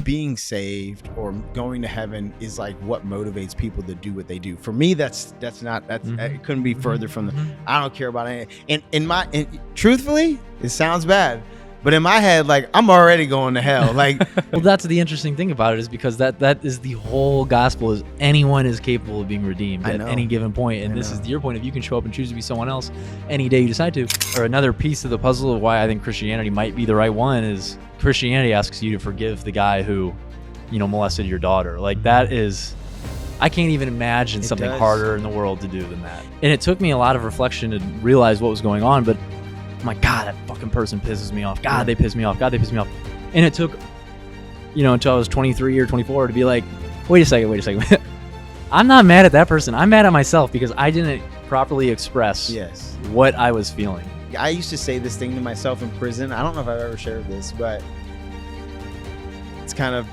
being saved or going to heaven is like what motivates people to do what they do. For me, that's it couldn't be further from the. I don't care about anything. And truthfully, it sounds bad, but in my head, like, I'm already going to hell. Like, well, that's the interesting thing about it, is because that is the whole gospel, is anyone is capable of being redeemed at any given point. And this is your point. If you can show up and choose to be someone else any day you decide to. Or another piece of the puzzle of why I think Christianity might be the right one is Christianity asks you to forgive the guy who, molested your daughter. Like, that is, I can't even imagine something harder in the world to do than that. And it took me a lot of reflection to realize what was going on, but I'm like, God, that fucking person pisses me off. God, they piss me off. God, they piss me off. And it took, until I was 23 or 24 to be like, wait a second. I'm not mad at that person. I'm mad at myself because I didn't properly express what I was feeling. I used to say this thing to myself in prison. I don't know if I've ever shared this, but it's kind of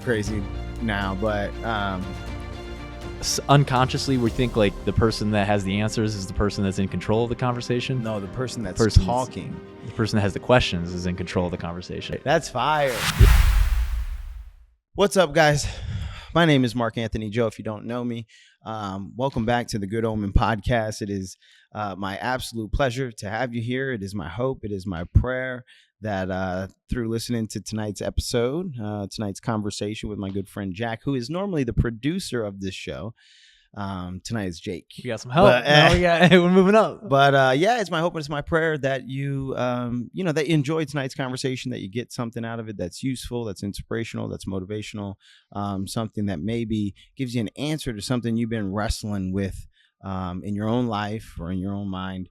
crazy now. But unconsciously, we think like the person that has the answers is the person that's in control of the conversation. No, the person that's talking. The person that has the questions is in control of the conversation. That's fire. What's up, guys? My name is Mark Anthony Joe, if you don't know me. Welcome back to the Good Omen Podcast. It is my absolute pleasure to have you here. It is my hope, it is my prayer that through listening to tonight's episode, tonight's conversation with my good friend Jack, who is normally the producer of this show. Tonight is Jake. We got some help. We're moving up. But it's my hope and it's my prayer that you, that you enjoy tonight's conversation, that you get something out of it that's useful, that's inspirational, that's motivational, something that maybe gives you an answer to something you've been wrestling with in your own life or in your own mind.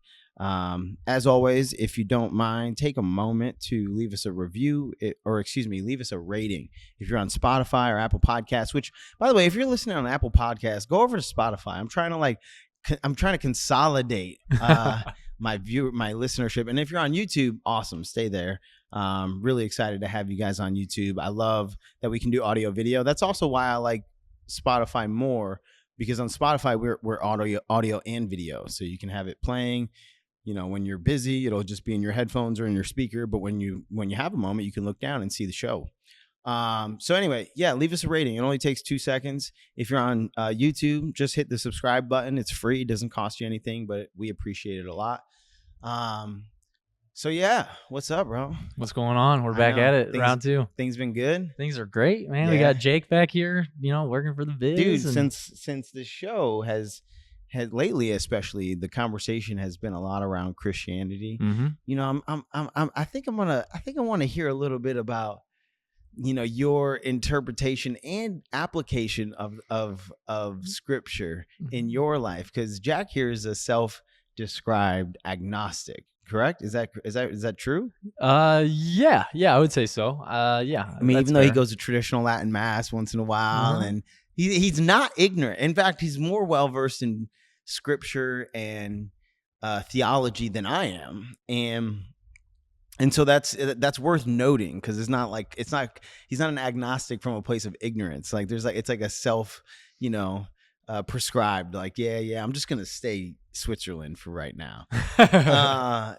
As always, if you don't mind, take a moment to leave us a review leave us a rating. If you're on Spotify or Apple Podcasts, which, by the way, if you're listening on Apple Podcasts, go over to Spotify. I'm trying to consolidate my listenership. And if you're on YouTube, awesome. Stay there. Really excited to have you guys on YouTube. I love that we can do audio video. That's also why I like Spotify more, because on Spotify we're audio and video. So you can have it playing. When you're busy, it'll just be in your headphones or in your speaker. But when you have a moment, you can look down and see the show. So anyway, leave us a rating. It only takes 2 seconds. If you're on YouTube, just hit the subscribe button. It's free. It doesn't cost you anything, but we appreciate it a lot. What's up, bro? What's going on? We're back at it. Round 2. Things been good? Things are great, man. Yeah. We got Jake back here, working for the biz. Dude, since the show has lately, especially, the conversation has been a lot around Christianity. I think I want to hear a little bit about your interpretation and application of scripture in your life, because Jack here is a self-described agnostic. Correct? Is that true? Yeah, I would say so. Yeah. I mean, even though he goes to traditional Latin mass once in a while, and he's not ignorant. In fact, he's more well-versed in scripture and theology than I am. And so that's worth noting, because he's not an agnostic from a place of ignorance. Like it's like a self, prescribed, like, I'm just going to stay Switzerland for right now. Tell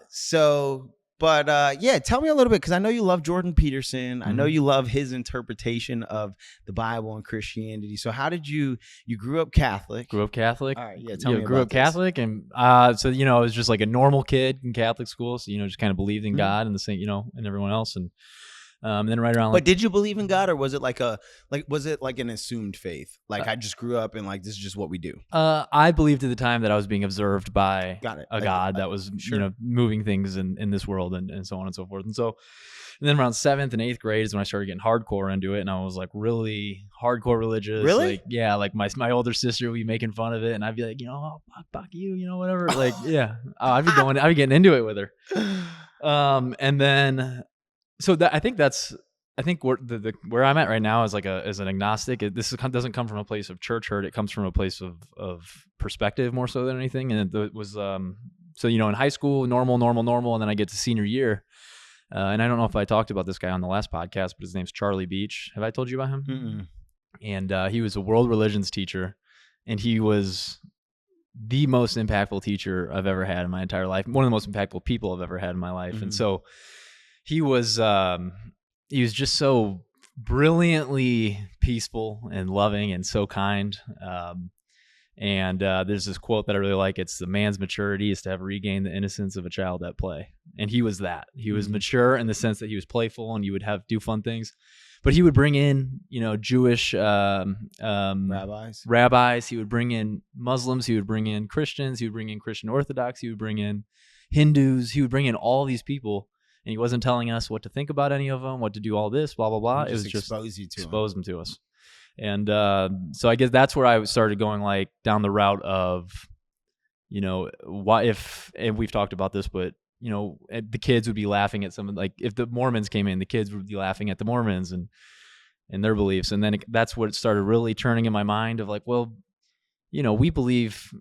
me a little bit, because I know you love Jordan Peterson. I know you love his interpretation of the Bible and Christianity. So how did you grew up Catholic? Grew up Catholic. All right, tell me about grew up this. Catholic, and I was just like a normal kid in Catholic school. So just kind of believed in God and the same, and everyone else, and then right around. But did you believe in God, or was it was it like an assumed faith? Like, I just grew up and like this is just what we do. I believed at the time that I was being observed by a God that was moving things in this world and so on and so forth. And then around 7th and 8th grade is when I started getting hardcore into it, and I was like really hardcore religious. Really? Like my older sister would be making fun of it, and I'd be like, fuck you, whatever. Like, I'd be getting into it with her. And then. So I think where I'm at right now is as an agnostic. Doesn't come from a place of church hurt. It comes from a place of perspective more so than anything. And it was in high school, normal, and then I get to senior year, and I don't know if I talked about this guy on the last podcast, but his name's Charlie Beach. Have I told you about him? Mm-mm. And he was a world religions teacher, and he was the most impactful teacher I've ever had in my entire life. One of the most impactful people I've ever had in my life, and so. He was just so brilliantly peaceful and loving and so kind. And there's this quote that I really like. It's the man's maturity is to have regained the innocence of a child at play. And he was that. He was mature in the sense that he was playful and you would do fun things. But he would bring in, Jewish rabbis. He would bring in Muslims. He would bring in Christians. He would bring in Christian Orthodox. He would bring in Hindus. He would bring in all these people. And he wasn't telling us what to think about any of them, what to do all this, blah, blah, blah. It was just expose them to us. And so I guess that's where I started going like down the route of, what if, and we've talked about this, but, the kids would be laughing at someone, like if the Mormons came in, the kids would be laughing at the Mormons and their beliefs. And then that's what started really turning in my mind of like, well, we believe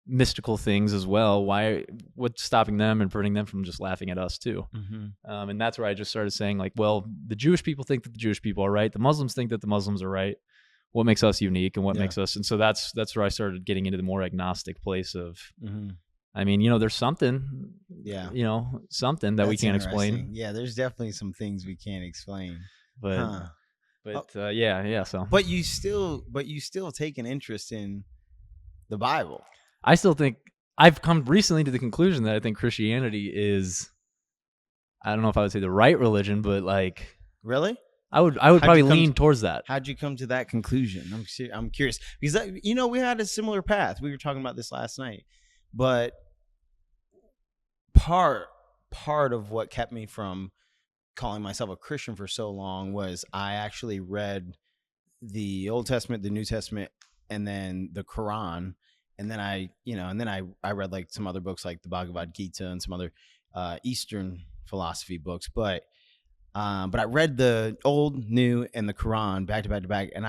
mystical things as well. What's stopping them and preventing them from just laughing at us too? And that's where I just started saying like, well, the Jewish people think that the Jewish people are right. The Muslims think that the Muslims are right. What makes us unique and what makes us, and so that's where I started getting into the more agnostic place of, I mean, there's something, something that we can't explain. Yeah, there's definitely some things we can't explain. So. But you still take an interest in the Bible. I still think I've come recently to the conclusion that I think Christianity is, I don't know if I would say the right religion, but like, really, I would probably lean towards that. How'd you come to that conclusion? I'm curious because we had a similar path. We were talking about this last night, but part of what kept me from calling myself a Christian for so long was I actually read the Old Testament, the New Testament, and then the Quran. And then I read like some other books like the Bhagavad Gita and some other Eastern philosophy books. But I read the Old, New, and the Quran back to back to back, and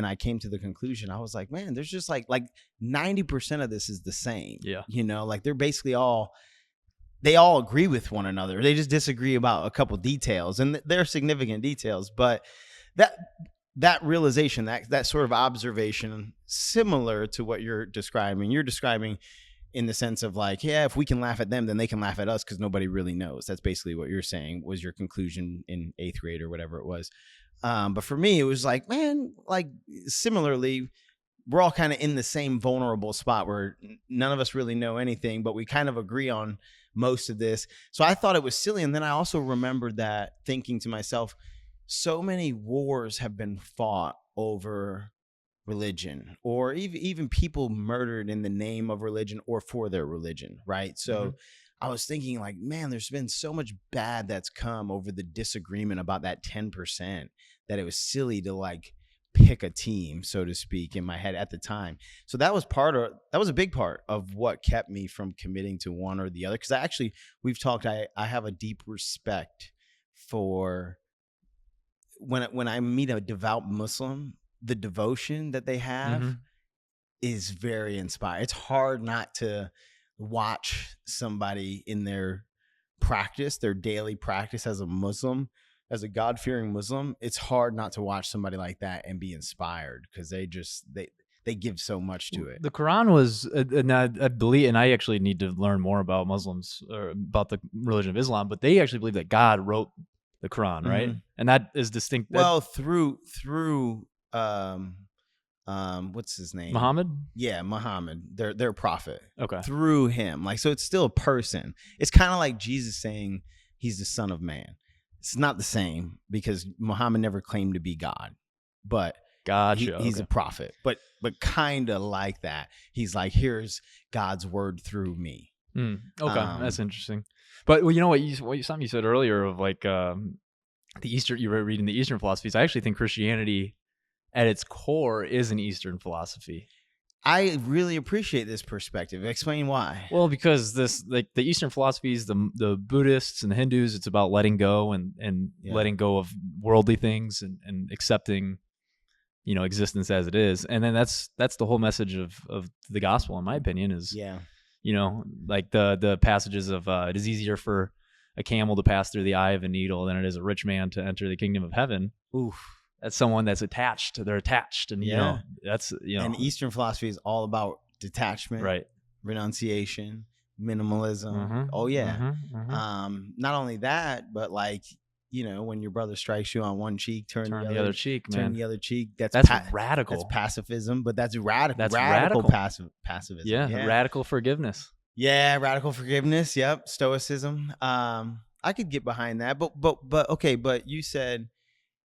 I came to the conclusion. I was like, man, there's just like 90% of this is the same. Yeah, like they're basically they all agree with one another. They just disagree about a couple details, and they're significant details. But that realization, that sort of observation, similar to what you're describing in the sense of like, yeah, if we can laugh at them, then they can laugh at us because nobody really knows. That's basically what you're saying was your conclusion in 8th grade or whatever it was. But for me, it was like, man, like similarly, we're all kind of in the same vulnerable spot where none of us really know anything, but we kind of agree on most of this. So I thought it was silly. And then I also remembered that thinking to myself, so many wars have been fought over religion, or even people murdered in the name of religion or for their religion, right? So I was thinking like, man, there's been so much bad that's come over the disagreement about that 10% that it was silly to like pick a team, so to speak, in my head at the time. So that was a big part of what kept me from committing to one or the other. Because we've talked, I have a deep respect for when I meet a devout Muslim, the devotion that they have is very inspiring. It's hard not to watch somebody in their practice, their daily practice as a Muslim, as a God-fearing Muslim. It's hard not to watch somebody like that and be inspired because they give so much to it. The Quran was, and I believe, and I actually need to learn more about Muslims or about the religion of Islam, but they actually believe that God wrote the Quran, right? And that is distinct. Well, through what's his name? Muhammad? Yeah, Muhammad, their prophet. Okay. Through him. Like, so it's still a person. It's kind of like Jesus saying he's the Son of Man. It's not the same because Muhammad never claimed to be God, but he's a prophet. But kind of like that. He's like, here's God's word through me. Okay, that's interesting. But you know something you said earlier of like the Eastern, you were reading the Eastern philosophies. I actually think Christianity at its core is an Eastern philosophy. I really appreciate this perspective. Explain why. Well, because the Eastern philosophies, the Buddhists and the Hindus, it's about letting go and letting go of worldly things and accepting, existence as it is. And then that's the whole message of the gospel, in my opinion, is like the passages of it is easier for a camel to pass through the eye of a needle than it is a rich man to enter the kingdom of heaven. Oof. That's someone that's attached. They're attached, and that's And Eastern philosophy is all about detachment, right? Renunciation, minimalism. Oh yeah. Not only that, but like when your brother strikes you on one cheek, turn the other cheek, man. Turn the other cheek. That's radical. That's pacifism, but that's radical. That's radical. Pacifism. Yeah, radical forgiveness. Yeah, radical forgiveness. Yep, stoicism. I could get behind that, but okay. But you said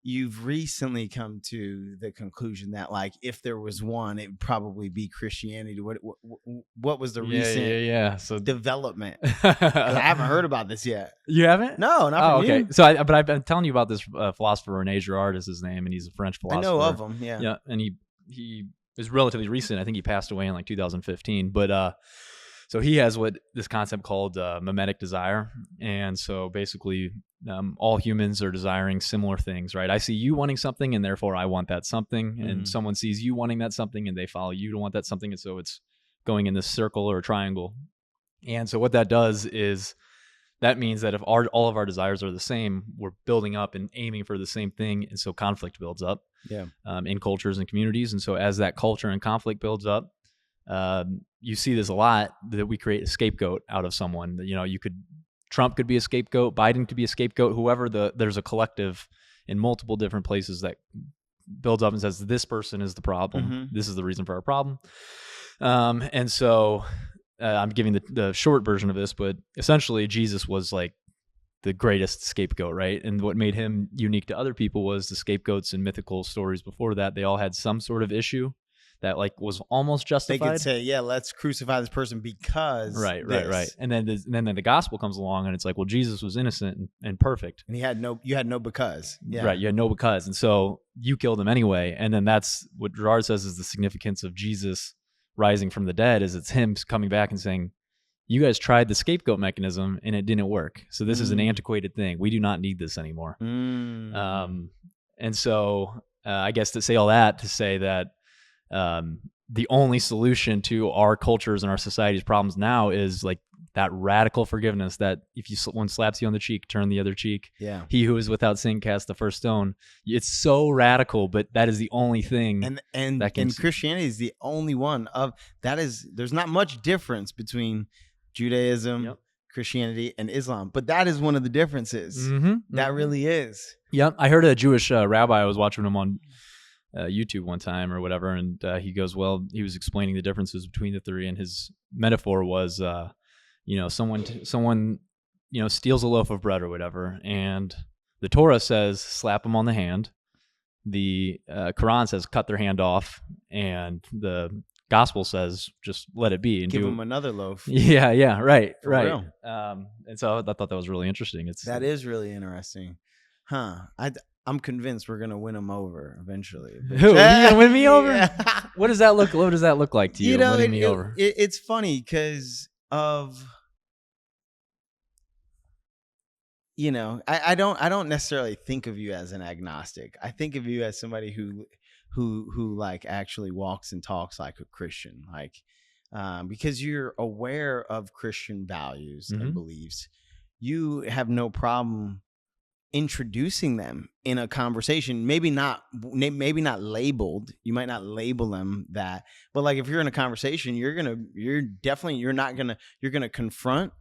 you've recently come to the conclusion that, like, if there was one, it would probably be Christianity. What was the recent so development? 'Cause I haven't heard about this yet. You haven't? No, not from you. So but I've been telling you about this philosopher, René Girard is his name, and he's a French philosopher. I know of him. Yeah. Yeah, and he is relatively recent. I think he passed away in like 2015. But so he has this concept called mimetic desire, and so basically all humans are desiring similar things, right? I see you wanting something, and therefore I want that something, and someone sees you wanting that something, and they follow you to want that something, and so it's going in this circle or a triangle. And so what that does is that means that if all of our desires are the same, we're building up and aiming for the same thing, and so conflict builds up in cultures and communities. And so as that culture and conflict builds up, you see this a lot, that we create a scapegoat out of someone. Trump could be a scapegoat, Biden could be a scapegoat, whoever. There's a collective in multiple different places that builds up and says, this person is the problem. This is the reason for our problem. And so I'm giving the short version of this, but essentially Jesus was like the greatest scapegoat, right? And what made him unique to other people was the scapegoats and mythical stories before that. They all had some sort of issue that like was almost justified. They could say, yeah, let's crucify this person because right. And then the gospel comes along, and it's like, well, Jesus was innocent and perfect, and you had no because. Yeah. Right, you had no because, and so you killed him anyway. And then that's what Girard says is the significance of Jesus rising from the dead, is it's him coming back and saying, you guys tried the scapegoat mechanism and it didn't work, so this is an antiquated thing. We do not need this anymore. And so I guess to say all that, to say that the only solution to our cultures and our society's problems now is like that radical forgiveness, that if one slaps you on the cheek, turn the other cheek. Yeah. He who is without sin cast the first stone. It's so radical, but that is the only thing. And Christianity is the only one of that. There's not much difference between Judaism, Christianity, and Islam, but that is one of the differences. That really is. Yep. I heard a Jewish rabbi. I was watching him on YouTube one time or whatever, and he goes, well, he was explaining the differences between the three, and his metaphor was someone steals a loaf of bread or whatever, and the Torah says slap them on the hand, the Quran says cut their hand off, and the gospel says just let it be and give them another loaf. Right. Real. And so I thought that was really interesting. That is really interesting. I'm convinced we're gonna win them over eventually. Who? You gonna win me over? Yeah. What does that look like to you? Winning me over? It's funny because of I don't necessarily think of you as an agnostic. I think of you as somebody who like actually walks and talks like a Christian, like because you're aware of Christian values and beliefs. You have no problem introducing them in a conversation, maybe not labeled. You might not label them that, but like if you're in a conversation, you're gonna confront,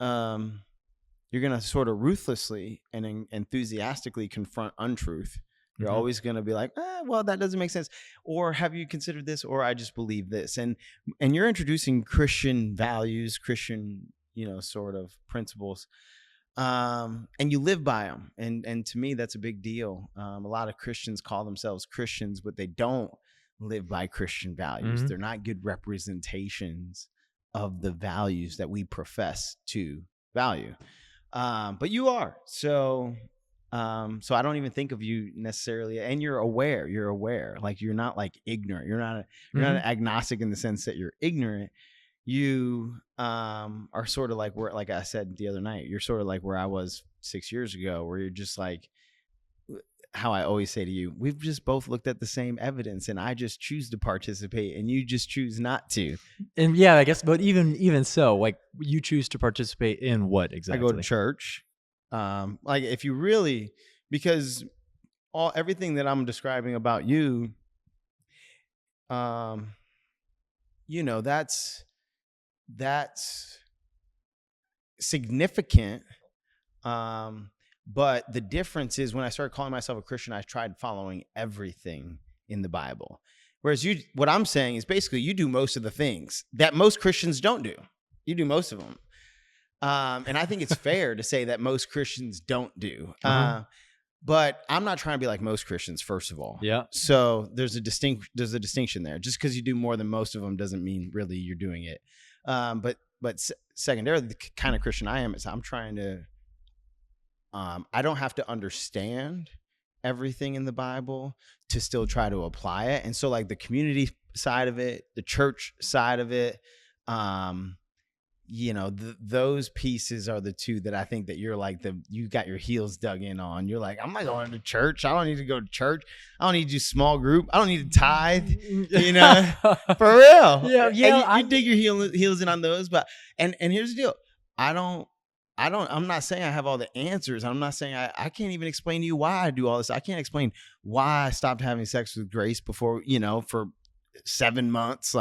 you're gonna sort of ruthlessly and enthusiastically confront untruth. You're always gonna be like, well, that doesn't make sense, or have you considered this, or I just believe this, and you're introducing Christian values, Christian sort of principles. And you live by them. And to me, that's a big deal. A lot of Christians call themselves Christians, but they don't live by Christian values. They're not good representations of the values that we profess to value. But you are. So I don't even think of you necessarily, and you're aware, like you're not like ignorant. You're not an agnostic in the sense that you're ignorant. You are sort of like where, like I said the other night, you're sort of like where I was 6 years ago, where you're just like how I always say to you, we've just both looked at the same evidence, and I just choose to participate, and you just choose not to. And yeah, I guess, but even so, like you choose to participate in what exactly? I go to church. Like if you really, because everything that I'm describing about you, that's significant, But the difference is when I started calling myself a Christian, I tried following everything in the Bible. Whereas what I'm saying is basically you do most of the things that most Christians don't do. You do most of them. And I think it's fair to say that most Christians don't do. But I'm not trying to be like most Christians, first of all. Yeah. So there's a distinction there. Just because you do more than most of them doesn't mean really you're doing it. But secondarily, the kind of Christian I am is I'm trying to. I don't have to understand everything in the Bible to still try to apply it. And so like the community side of it, the church side of it, those pieces are the two that I think that you're like you got your heels dug in on. You're like, I'm not going to church. I don't need to go to church. I don't need to do small group. I don't need to tithe, for real. Yeah. You dig your heels in on those, but, and here's the deal. I'm not saying I have all the answers. I'm not saying I can't even explain to you why I do all this. I can't explain why I stopped having sex with Grace before, for 7 months.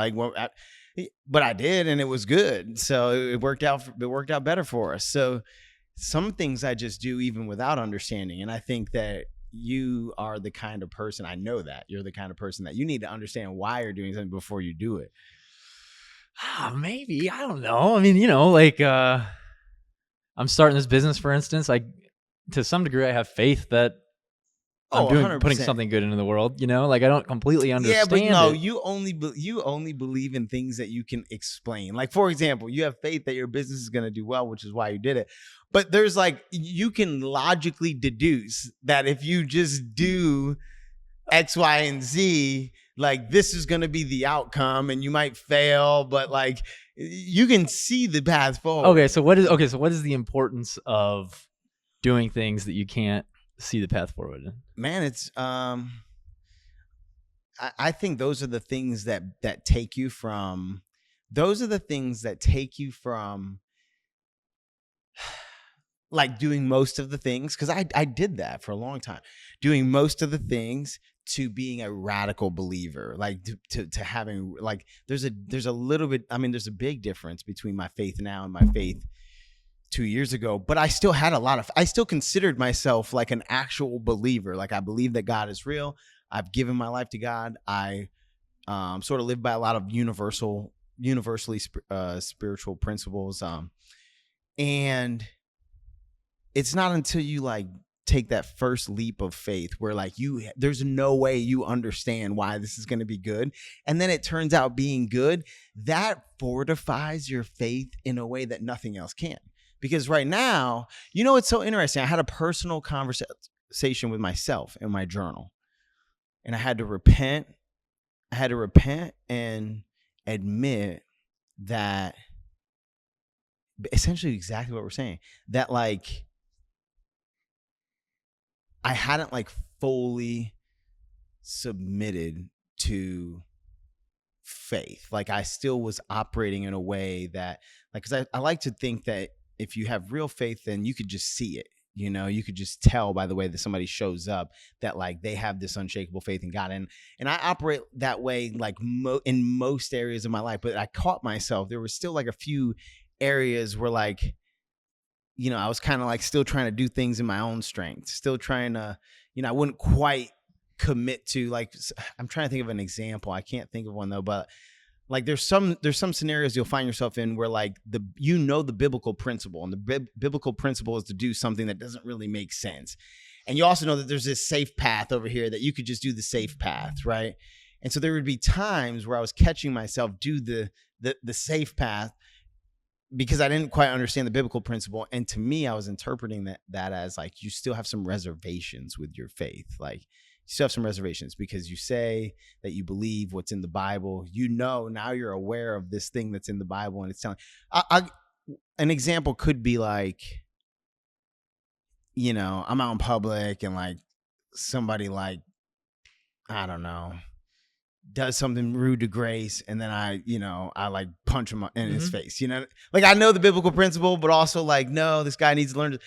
But I did, and it was good. So it worked out better for us. So some things I just do even without understanding. And I think that you are the kind of person, I know that you're the kind of person that you need to understand why you're doing something before you do it. Maybe. I don't know. I mean, I'm starting this business, for instance. To some degree, I have faith that I'm putting something good into the world. I don't completely understand. Yeah, but no, it. you only believe in things that you can explain. Like, for example, you have faith that your business is going to do well, which is why you did it. But there's you can logically deduce that if you just do X, Y, and Z, this is going to be the outcome, and you might fail, but you can see the path forward. Okay, so what is the importance of doing things that you can't see the path forward in? Man, it's I think those are the things that take you from doing most of the things, because I did that for a long time, doing most of the things, to being a radical believer, to having there's a little bit, there's a big difference between my faith now and my faith 2 years ago, but I still had I still considered myself like an actual believer. I believe that God is real. I've given my life to God. I sort of live by a lot of universally spiritual principles. And it's not until you take that first leap of faith where there's no way you understand why this is going to be good, and then it turns out being good, that fortifies your faith in a way that nothing else can. Because right now, it's so interesting. I had a personal conversation with myself in my journal, and I had to repent and admit that essentially exactly what we're saying, that I hadn't fully submitted to faith. I still was operating in a way that because I like to think that if you have real faith, then you could just see it. You could just tell by the way that somebody shows up that they have this unshakable faith in God. And I operate that way in most areas of my life. But I caught myself. There was still a few areas where I was kind of still trying to do things in my own strength, still trying to, I wouldn't quite commit to I'm trying to think of an example. I can't think of one though, but there's some scenarios you'll find yourself in where the biblical principle, and the biblical principle is to do something that doesn't really make sense. And you also know that there's this safe path over here that you could just do the safe path. Right. And so there would be times where I was catching myself do the safe path, because I didn't quite understand the biblical principle. And to me, I was interpreting that as you still have some reservations with your faith. You still have some reservations because you say that you believe what's in the Bible. Now you're aware of this thing that's in the Bible, and it's telling. An example could be I'm out in public and somebody I don't know, does something rude to Grace, and then I punch him in his face. I know the biblical principle, but also no, this guy needs to learn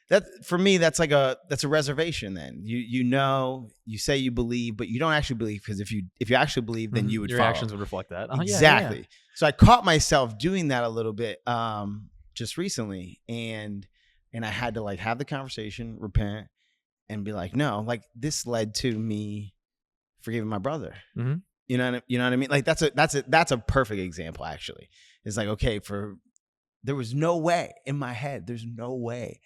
that. For me, that's a reservation. Then you say you believe, but you don't actually believe, because if you actually believe, then you would your follow. actions would reflect that. Exactly. Yeah. So I caught myself doing that a little bit just recently, and and I had to like have the conversation, repent, and be like, no, like this led to me forgiving my brother. Mm-hmm. You know what I mean? Like that's a perfect example. Actually, it's like, okay, there was no way in my head. There's no way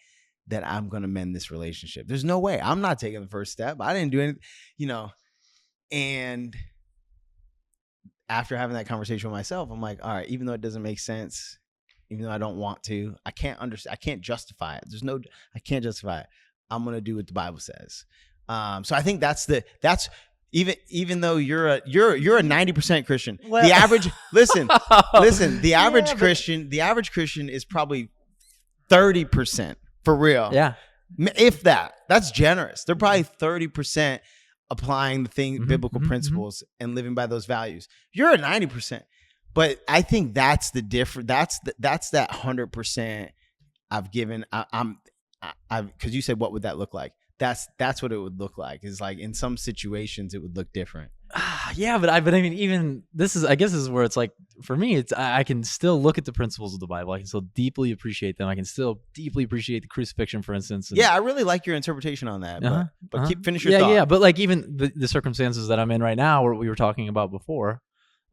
that I'm gonna mend this relationship. There's no way. I'm not taking the first step. I didn't do anything, And after having that conversation with myself, I'm like, all right, even though it doesn't make sense, even though I don't want to, I can't understand. I can't justify it. I can't justify it. I'm gonna do what the Bible says. So I think that's even though you're a 90% Christian, the average listen, the average Christian is probably 30% for real. Yeah. If that's generous. They're probably 30% applying the biblical principles and living by those values. You're a 90%. But I think that's the difference. That's that 100% I've given. Because you said, what would that look like? That's what it would look like. Is like in some situations it would look different. Yeah, but I mean, even this is where it's like, for me, it's I can still look at the principles of the Bible. I can still deeply appreciate them. I can still deeply appreciate the crucifixion, for instance. Yeah, I really like your interpretation on that. But finish your thought. Yeah. But like even the circumstances that I'm in right now, what we were talking about before,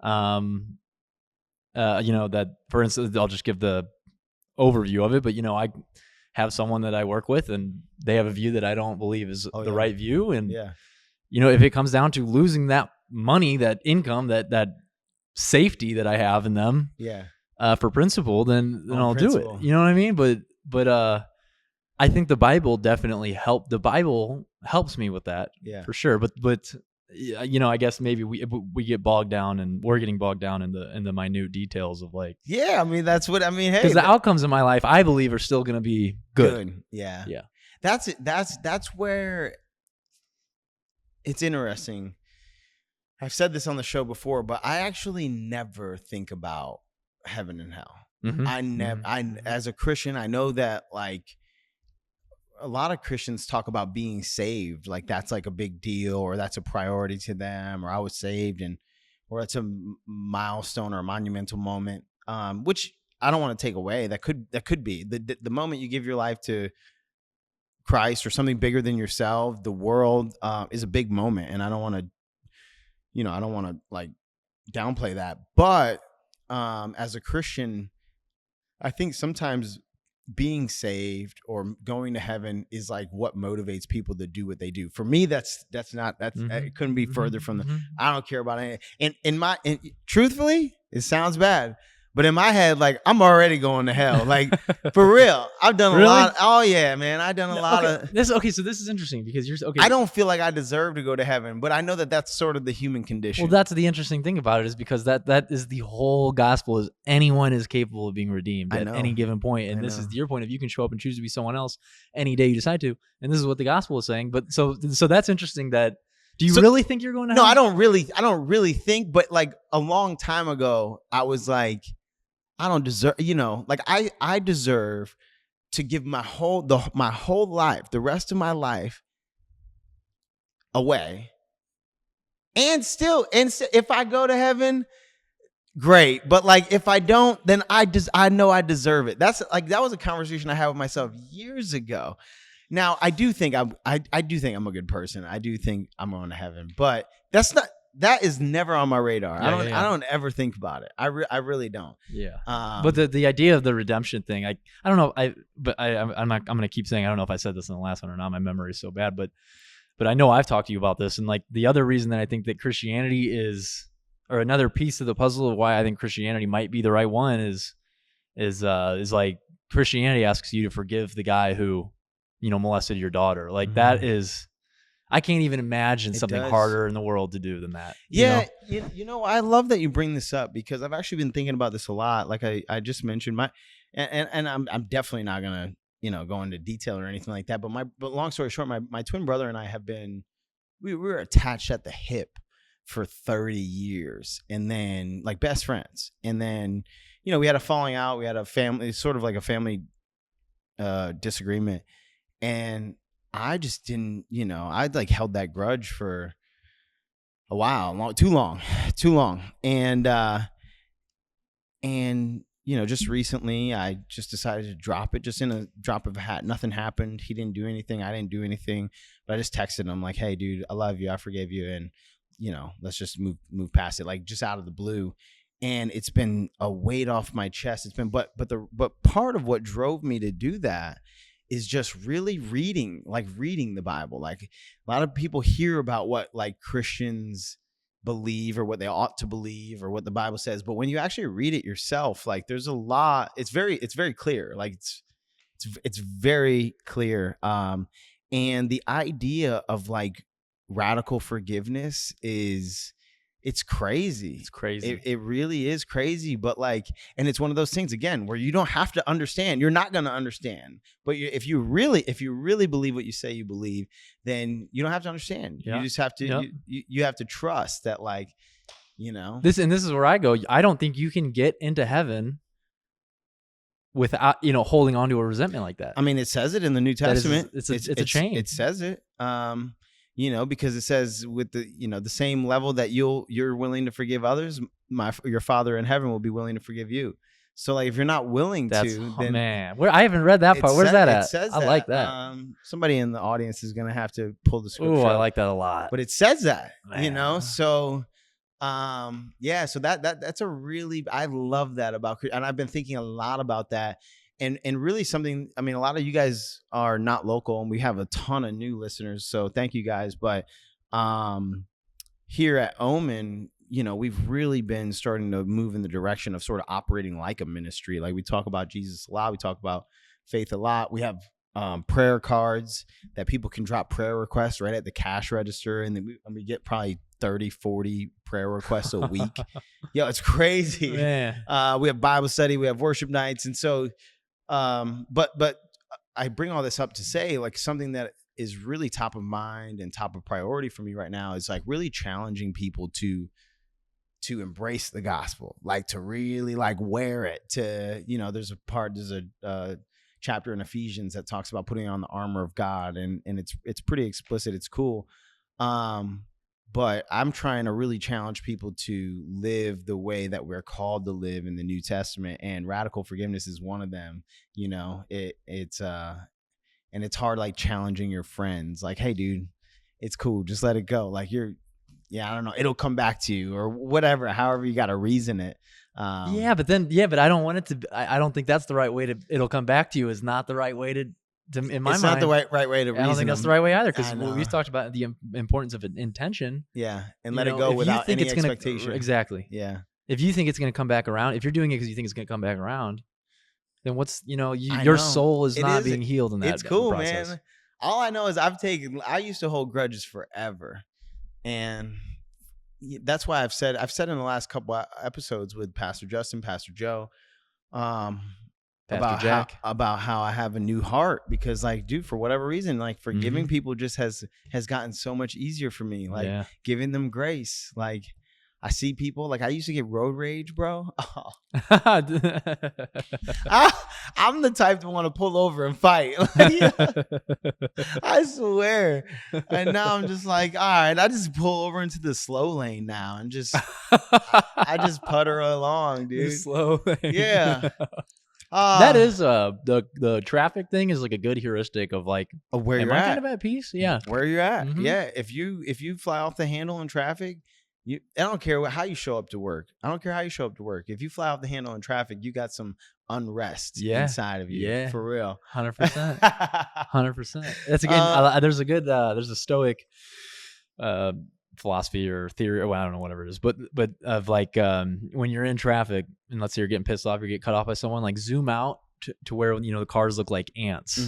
that, for instance, I'll just give the overview of it. But I have someone that I work with, and they have a view that I don't believe is the right view. And if it comes down to losing that money, that income, that safety that I have in them, for principle, then I'll do it. You know what I mean? But I think the Bible definitely helped. The Bible helps me with that, for sure. But I guess maybe we get bogged down, and we're getting bogged down in the minute details of like. Yeah, I mean that's what I mean. Hey, because the outcomes in my life, I believe, are still going to be good. Yeah. That's it. That's where it's interesting. I've said this on the show before, but I actually never think about heaven and hell. As a Christian, I know that like a lot of Christians talk about being saved, like that's like a big deal, or that's a priority to them, or I was saved, or it's a milestone or a monumental moment, which I don't want to take away. That could be the moment you give your life to Christ or something bigger than yourself. The world is a big moment, and I don't want to like downplay that. But as a Christian, I think sometimes being saved or going to heaven is like what motivates people to do what they do. For me, it couldn't be further from I don't care about anything. And truthfully, it sounds bad, but in my head, like I'm already going to hell. Like for real, I've done a lot. Oh yeah, man, I've done a lot of this. Okay, so this is interesting because you're okay. I don't feel like I deserve to go to heaven, but I know that that's sort of the human condition. Well, that's the interesting thing about it, is because that is the whole gospel, is anyone is capable of being redeemed at any given point. And this is your point of, you can show up and choose to be someone else any day you decide to. And this is what the gospel is saying. But so that's interesting. That do you really think you're going to heaven? No, I don't really think, but like a long time ago, I was like, I don't deserve, like I deserve to give my whole life, the rest of my life away. And still, if I go to heaven, great. But like, if I don't, then I know I deserve it. That's like, that was a conversation I had with myself years ago. Now I do think I'm a good person. I do think I'm going to heaven, but that is never on my radar. I don't ever think about it. I really don't. Yeah. But the idea of the redemption thing, I don't know. I'm going to keep saying, I don't know if I said this in the last one or not. My memory is so bad, but I know I've talked to you about this. And like the other reason that I think that Christianity is, or another piece of the puzzle of why I think Christianity might be the right one is like Christianity asks you to forgive the guy who, molested your daughter. Like that is, I can't even imagine something harder in the world to do than that. Yeah. I love that you bring this up, because I've actually been thinking about this a lot. Like I just mentioned and I'm definitely not going to, go into detail or anything like that. But long story short, my twin brother and I have been, we were attached at the hip for 30 years, and then like best friends. And then, we had a falling out. We had a family, sort of like a family disagreement. And I just didn't, I'd like held that grudge for a while, too long. And just recently, I just decided to drop it, just in a drop of a hat. Nothing happened. He didn't do anything. I didn't do anything. But I just texted him like, "Hey, dude, I love you. I forgive you, and let's just move past it." Like, just out of the blue. And it's been a weight off my chest. It's been, but part of what drove me to do that is just really reading the Bible. Like, a lot of people hear about what like Christians believe or what they ought to believe or what the Bible says, but when you actually read it yourself, like, there's a lot. It's very clear. Like, it's very clear. And the idea of like radical forgiveness it's crazy. It's crazy. It really is crazy. But like, and it's one of those things again where you don't have to understand. You're not going to understand. But if you really believe what you say you believe, then you don't have to understand. Yeah. You just have to. You have to trust that, like, This is where I go. I don't think you can get into heaven without holding on to a resentment like that. I mean, it says it in the New Testament. It's a chain. It says it. Because it says with the same level that you're willing to forgive others, your Father in heaven will be willing to forgive you. So like, if you're not willing to, then I haven't read that part. Where's that at? It says I like that. Somebody in the audience is gonna have to pull the scripture. Oh, I like that a lot. But it says that, Man. So, so that's a really, I love that about, and I've been thinking a lot about that. And really something, I mean, a lot of you guys are not local and we have a ton of new listeners. So thank you guys. But here at Omen, we've really been starting to move in the direction of sort of operating like a ministry. Like, we talk about Jesus a lot. We talk about faith a lot. We have prayer cards that people can drop prayer requests right at the cash register. And then we get probably 30, 40 prayer requests a week. It's crazy. Man. We have Bible study. We have worship nights. And so, but I bring all this up to say, like, something that is really top of mind and top of priority for me right now is like really challenging people to embrace the gospel, like to really like wear it, to, there's a chapter in Ephesians that talks about putting on the armor of God, and it's pretty explicit. It's cool. But I'm trying to really challenge people to live the way that we're called to live in the New Testament, and radical forgiveness is one of them. It's and it's hard, like challenging your friends, like, hey, dude, it's cool, just let it go. Like, I don't know, it'll come back to you or whatever, however you got to reason it. But I don't want it to. I don't think that's the right way to. It'll come back to you is not the right way to. In my it's mind, not the right way to reason. I don't think that's the right way either, because we've talked about the importance of intention. Yeah, and let it go without any expectation. Exactly. Yeah. If you think it's going to come back around, if you're doing it because you think it's going to come back around, then what's your soul is not being healed in that. It's cool, process. Man. All I know is I used to hold grudges forever, and that's why I've said in the last couple of episodes with Pastor Justin, Pastor Joe, about how I have a new heart, because like, dude, for whatever reason, like forgiving people just has gotten so much easier for me. Like giving them grace. Like, I see people, like I used to get road rage, bro. Oh. I'm the type to want to pull over and fight. I swear. And now I'm just like, all right, I just pull over into the slow lane now and just I just putter along, dude. The slow lane. Yeah. That is the traffic thing is like a good heuristic of like where you're at. Kind of at peace? Yeah. Where you're at. Mm-hmm. Yeah. If you fly off the handle in traffic, I don't care how you show up to work. I don't care how you show up to work. If you fly off the handle in traffic, you got some unrest inside of you. Yeah. For real. 100%. 100%. That's again. There's a Stoic philosophy or theory, I don't know, whatever it is, but of like when you're in traffic and let's say you're getting pissed off, you get cut off by someone, like zoom out to where the cars look like ants,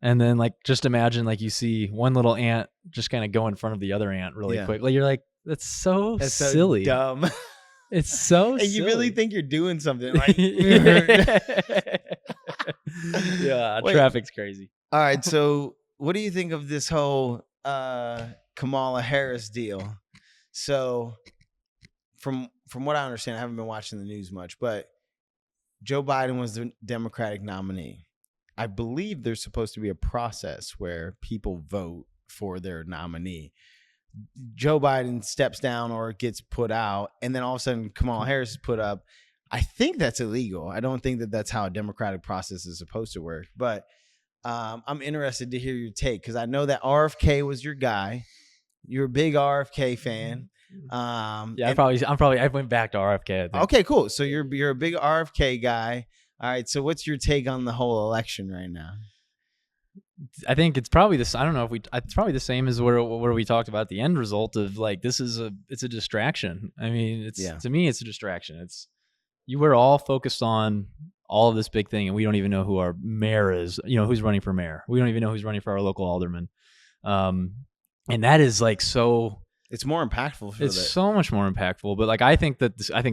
and then like just imagine like you see one little ant just kind of go in front of the other ant really quick. Like you're like, that's so silly, so dumb. It's so and silly. You really think you're doing something, like traffic's crazy. All right, so what do you think of this whole Kamala Harris deal? So from what I understand, I haven't been watching the news much, but Joe Biden was the Democratic nominee. I believe there's supposed to be a process where people vote for their nominee. Joe Biden steps down or gets put out, and then all of a sudden Kamala Harris is put up. I think that's illegal. I don't think that that's how a democratic process is supposed to work. But I'm interested to hear your take, because I know that RFK was your guy. You're a big RFK fan. I went back to RFK. I think. Okay, cool. So you're a big RFK guy. All right. So what's your take on the whole election right now? I think it's probably this. I don't know if it's probably the same as where we talked about the end result of like it's a distraction. I mean, to me it's a distraction. We're all focused on all of this big thing, and we don't even know who our mayor is. Who's running for mayor. We don't even know who's running for our local alderman. And that is like so. It's more impactful. So much more impactful. But like I think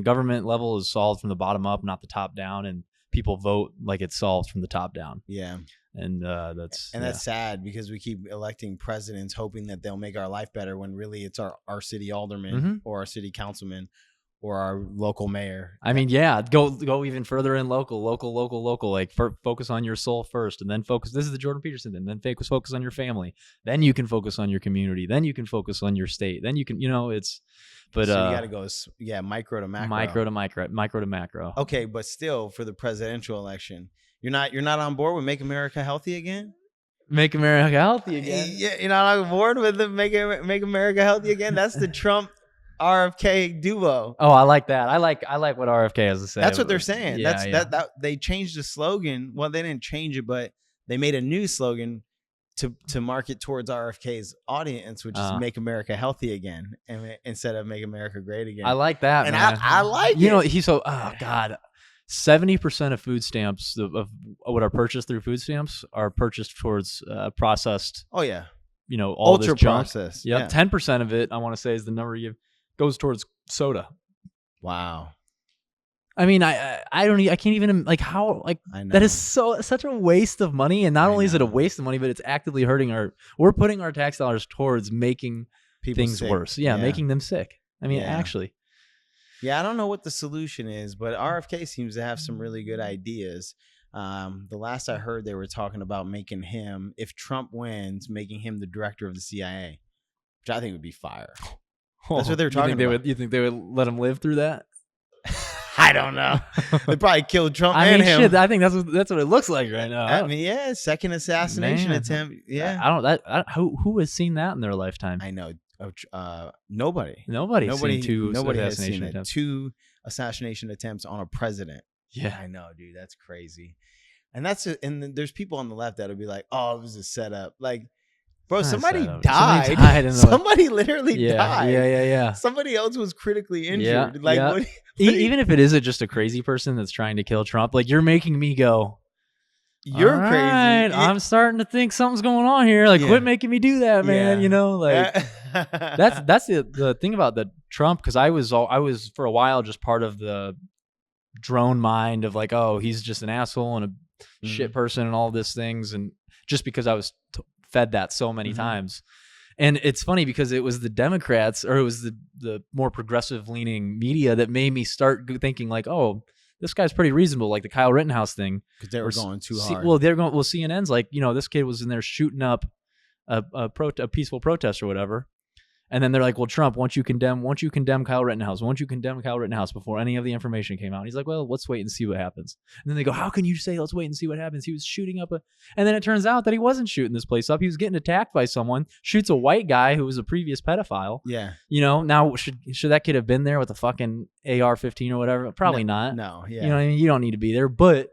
government level is solved from the bottom up, not the top down, and people vote like it's solved from the top down. Yeah. And that's sad, because we keep electing presidents hoping that they'll make our life better, when really it's our city alderman or our city councilman or our local mayor. I mean, yeah, go even further in local. Like focus on your soul first, and then focus. This is the Jordan Peterson. And then focus on your family. Then you can focus on your community. Then you can focus on your state. Then you can, it's. But so you got to go, micro to macro. Micro to macro. Okay, but still, for the presidential election, you're not on board with Make America Healthy Again? Make America Healthy Again. Yeah, you're not on board with the Make America Healthy Again. That's the Trump RFK duo. Oh, I like that. I like what RFK has to say. That's what they're saying. Yeah, that they changed the slogan. Well, they didn't change it, but they made a new slogan to market towards RFK's audience, which is Make America Healthy Again, instead of Make America Great Again. I like that, and man. I like it. He's so God. 70% of food stamps of what are purchased through food stamps are purchased towards processed. Oh yeah. All ultra this junk. processed. Yep. Yeah. 10% of it, I want to say, is the number goes towards soda. Wow. I mean, I can't even like how like that is such a waste of money, and not only is it a waste of money, but it's actively hurting we're putting our tax dollars towards making things sick. Worse. Yeah, making them sick. I mean, actually. Yeah, I don't know what the solution is, but RFK seems to have some really good ideas. The last I heard, they were talking about making him, if Trump wins, making him the director of the CIA, which I think would be fire. That's what they were talking about. You think they would let him live through that? I don't know. They probably killed Trump and him. Shit, I think that's what it looks like right now. I mean, yeah, second assassination attempt. Yeah, who has seen that in their lifetime? I know. Nobody has seen two assassination attempts on a president. Yeah, I know, dude. That's crazy. And and there's people on the left that'll be like, "Oh, it was a setup." Like, bro, somebody died. Somebody literally died. Yeah. Somebody else was critically injured. Yeah, like, What even if it isn't just a crazy person that's trying to kill Trump, like you're making me go. You're crazy. Right, I'm starting to think something's going on here. Like, quit making me do that, man. Like that's the thing about the Trump, because I was for a while just part of the drone mind of like, oh, he's just an asshole and a shit person and all these things, and just because I was fed that so many times. And it's funny because it was the Democrats, or it was the more progressive leaning media that made me start thinking like, oh, this guy's pretty reasonable, like the Kyle Rittenhouse thing. Because they were going too hard. CNN's like, this kid was in there shooting up a peaceful protest or whatever. And then they're like, well, Trump, won't you condemn Kyle Rittenhouse? Won't you condemn Kyle Rittenhouse before any of the information came out? And he's like, well, let's wait and see what happens. And then they go, how can you say let's wait and see what happens? He was shooting up and then it turns out that he wasn't shooting this place up. He was getting attacked by someone, shoots a white guy who was a previous pedophile. Yeah. Now should that kid have been there with a fucking AR-15 or whatever? Probably not. No, yeah. You know what I mean? You don't need to be there, but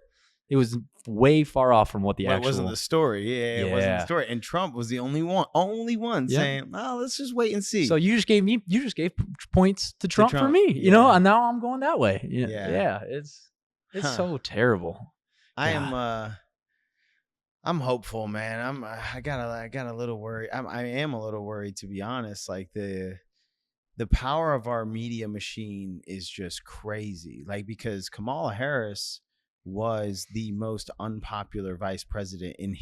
it was way far off from what the actual. It wasn't the story. Yeah, it wasn't the story. And Trump was the only one saying, "Oh, let's just wait and see." So you just gave points to Trump for me, you know, and now I'm going that way. Yeah. It's so terrible. I'm hopeful, man. I got a little worried. I am a little worried, to be honest. Like the power of our media machine is just crazy. Like, because Kamala Harris was the most unpopular vice president in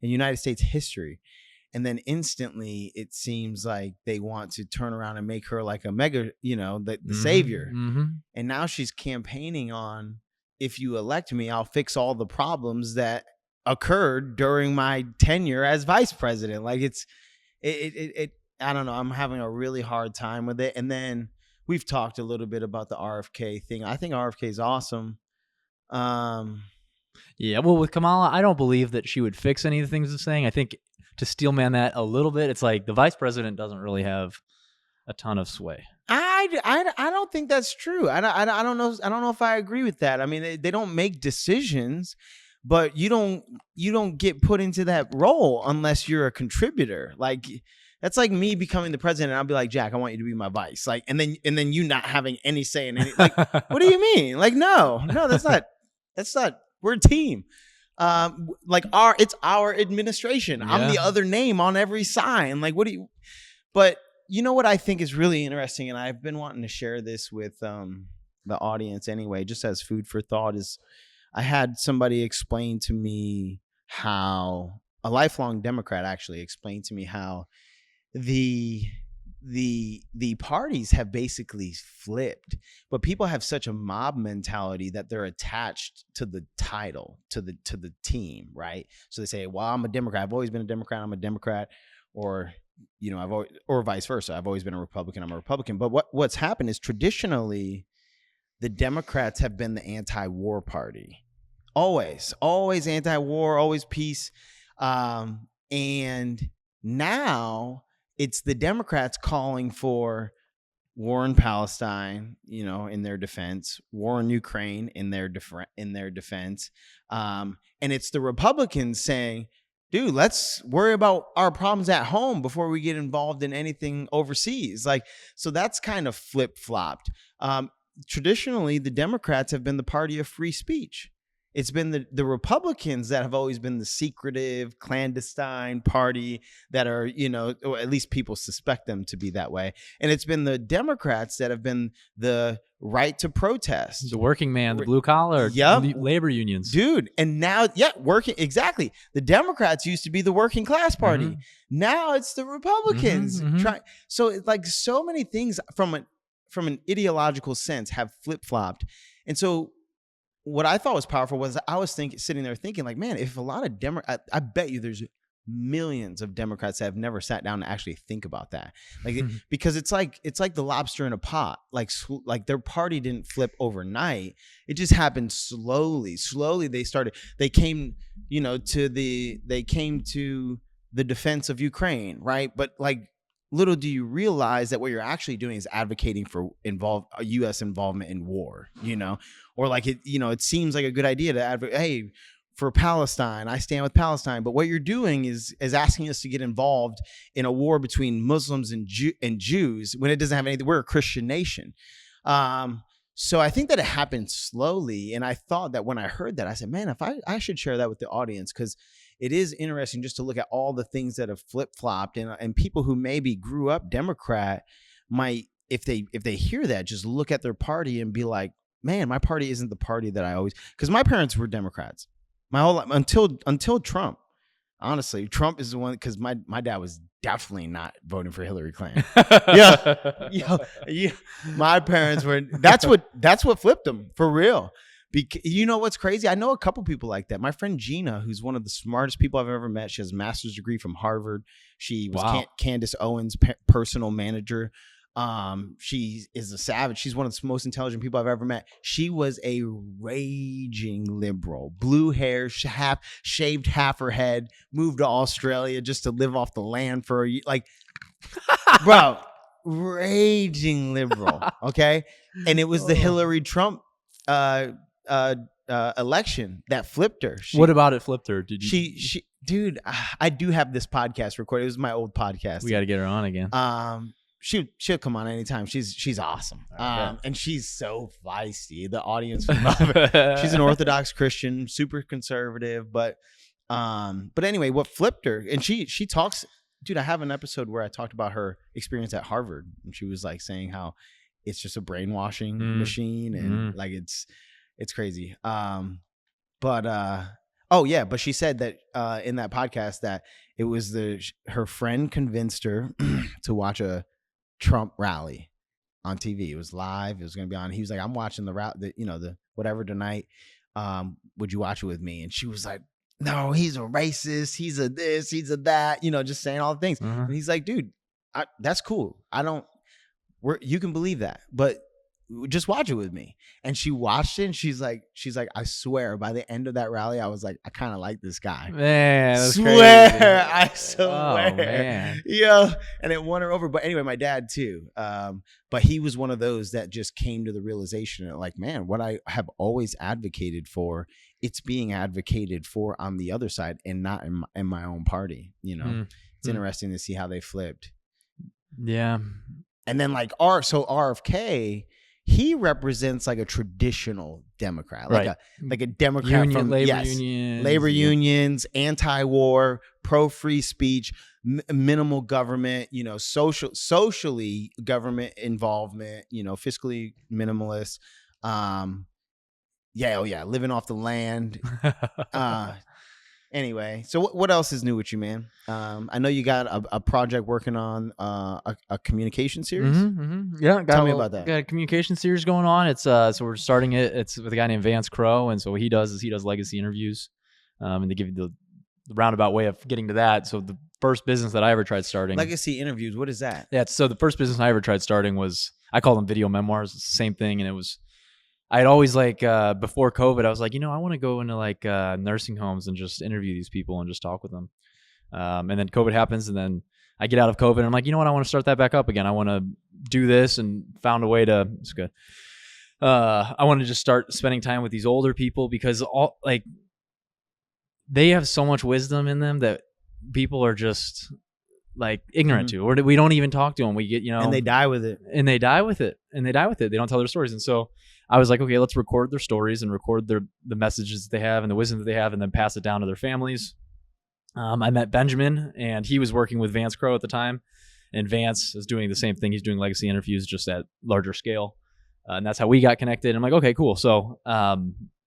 United States history. And then instantly it seems like they want to turn around and make her like a mega, the savior. Mm-hmm. And now she's campaigning on, if you elect me, I'll fix all the problems that occurred during my tenure as vice president. Like it I don't know. I'm having a really hard time with it. And then we've talked a little bit about the RFK thing. I think RFK is awesome. Yeah, well, with Kamala, I don't believe that she would fix any of the things he's saying. I think to steelman that a little bit, it's like the vice president doesn't really have a ton of sway. I don't think that's true. I don't know. I don't know if I agree with that. I mean, they don't make decisions, but you don't get put into that role unless you're a contributor. Like, that's like me becoming the president, and I'll be like, Jack, I want you to be my vice. Like, and then you not having any say in any. Like, what do you mean? Like, no, that's not. We're a team. Like it's our administration. Yeah. I'm the other name on every sign. Like, what do you? But you know what I think is really interesting, and I've been wanting to share this with the audience anyway, just as food for thought, is I had somebody explain to me how a lifelong Democrat actually explained to me how the parties have basically flipped, but people have such a mob mentality that they're attached to the title, to the team, right? So they say, well, I'm a Democrat. I've always been a Democrat. I'm a Democrat. Or, or vice versa. I've always been a Republican. I'm a Republican. But what's happened is traditionally the Democrats have been the anti-war party. Always anti-war, always peace. And now it's the Democrats calling for war in Palestine, in their defense, war in Ukraine in their defense. And it's the Republicans saying, dude, let's worry about our problems at home before we get involved in anything overseas. Like, so that's kind of flip-flopped. Traditionally, the Democrats have been the party of free speech. It's been the Republicans that have always been the secretive, clandestine party that are, or at least people suspect them to be that way. And it's been the Democrats that have been the right to protest. The working man, the blue collar, labor unions. Dude. And now, working. Exactly. The Democrats used to be the working class party. Mm-hmm. Now it's the Republicans. So it's like so many things from an ideological sense have flip-flopped. And so what I thought was powerful was I was sitting there thinking, like, man, if a lot of I bet you there's millions of Democrats that have never sat down to actually think about that, like, because it's like the lobster in a pot. Like their party didn't flip overnight. It just happened slowly. They came to the defense of Ukraine, right? But like, little do you realize that what you're actually doing is advocating for U.S. involvement in war, or like it seems like a good idea to advocate, hey, for Palestine, I stand with Palestine. But what you're doing is asking us to get involved in a war between Muslims and Jews when it doesn't have anything. We're a Christian nation. So I think that it happened slowly. And I thought that when I heard that, I said, man, if I should share that with the audience, because it is interesting just to look at all the things that have flip-flopped, and people who maybe grew up Democrat might, if they hear that, just look at their party and be like, man, my party isn't the party that I always, because my parents were Democrats my whole life until Trump. Honestly, Trump is the one, because my dad was definitely not voting for Hillary Clinton. Yeah. My parents were. That's what flipped them for real. You know what's crazy? I know a couple people like that. My friend Gina, who's one of the smartest people I've ever met. She has a master's degree from Harvard. She was Candace Owens' personal manager. She is a savage. She's one of the most intelligent people I've ever met. She was a raging liberal, blue hair, shaved half her head, moved to Australia just to live off the land for a year. Like, bro, raging liberal. Okay. And it was the Hillary Trump, election that flipped her. What about it flipped her? Did you? Dude, I do have this podcast recorded. It was my old podcast. We got to get her on again. She'll come on anytime. She's awesome. And she's so feisty. The audience would love her. She's an Orthodox Christian, super conservative, but anyway, what flipped her, and she talks, dude, I have an episode where I talked about her experience at Harvard, and she was like saying how it's just a brainwashing machine, and like it's crazy. But she said that in that podcast that it was her friend convinced her to watch a Trump rally on TV. It was live. It was going to be on. He was like, I'm watching the whatever tonight. Would you watch it with me? And she was like, no, he's a racist. He's a this, he's a that, just saying all the things. And he's like, dude, that's cool. You can believe that, but just watch it with me. And she watched it and she's like, I swear by the end of that rally, I was like, I kind of like this guy. Man, that's swear. crazy. I swear. Oh, man. Yeah. And it won her over. But anyway, my dad too. But he was one of those that just came to the realization that, like, man, what I have always advocated for, it's being advocated for on the other side and not in my own party. You know, it's interesting to see how they flipped. Yeah. And then like RFK, he represents like a traditional Democrat, like a Democrat from labor unions, anti-war, pro-free speech, minimal government, you know, socially government involvement, you know, fiscally minimalist. Living off the land. Anyway, so what else is new with you, man? I know you got a project working on a communication series. Yeah, tell me about that. Got a communication series going on. It's so we're starting it. It's with a guy named Vance Crowe, and so what he does is he does legacy interviews, and to give you the roundabout way of getting to that. So the first business that I ever tried starting, legacy interviews. What is that? Yeah, so the first business I ever tried starting was, I call them video memoirs. It's the same thing, and it was. I'd always before COVID, I was like, I want to go into nursing homes and just interview these people and just talk with them. And then COVID happens, and then I get out of COVID and I'm like, you know what? I want to start that back up again. I want to do this, and found a way to, it's good. I want to just start spending time with these older people because they have so much wisdom in them that people are just ignorant to, or we don't even talk to them. We get, and they die with it. They don't tell their stories. And so I was like, okay, let's record their stories and record the messages that they have and the wisdom that they have, and then pass it down to their families. I met Benjamin, and he was working with Vance Crowe at the time, and Vance is doing the same thing. He's doing legacy interviews just at larger scale, and that's how we got connected. I'm like, okay, cool. So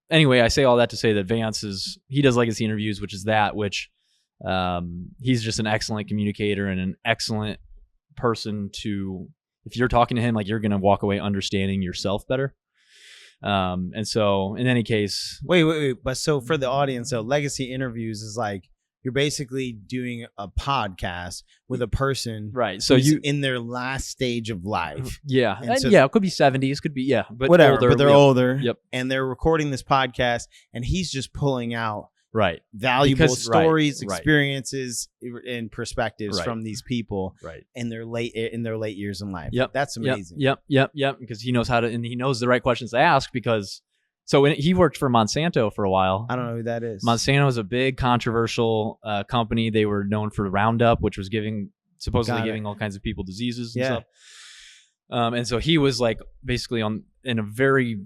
anyway, I say all that to say that Vance he does legacy interviews, which he's just an excellent communicator and an excellent person to, if you're talking to him, you're going to walk away understanding yourself better. And so in any case, wait. But so for the audience, so legacy interviews is you're basically doing a podcast with a person, right? So you in their last stage of life. Yeah. And so, it could be 70s, could be, but whatever, older, but they're older. Yep. And they're recording this podcast, and he's just pulling out valuable stories, experiences, and perspectives from these people in their late years in life. Yep. That's amazing. Yep. Because he knows and he knows the right questions to ask, because he worked for Monsanto for a while. I don't know who that is. Monsanto is a big controversial company. They were known for Roundup, which was supposedly giving all kinds of people diseases and stuff. And so he was basically in a very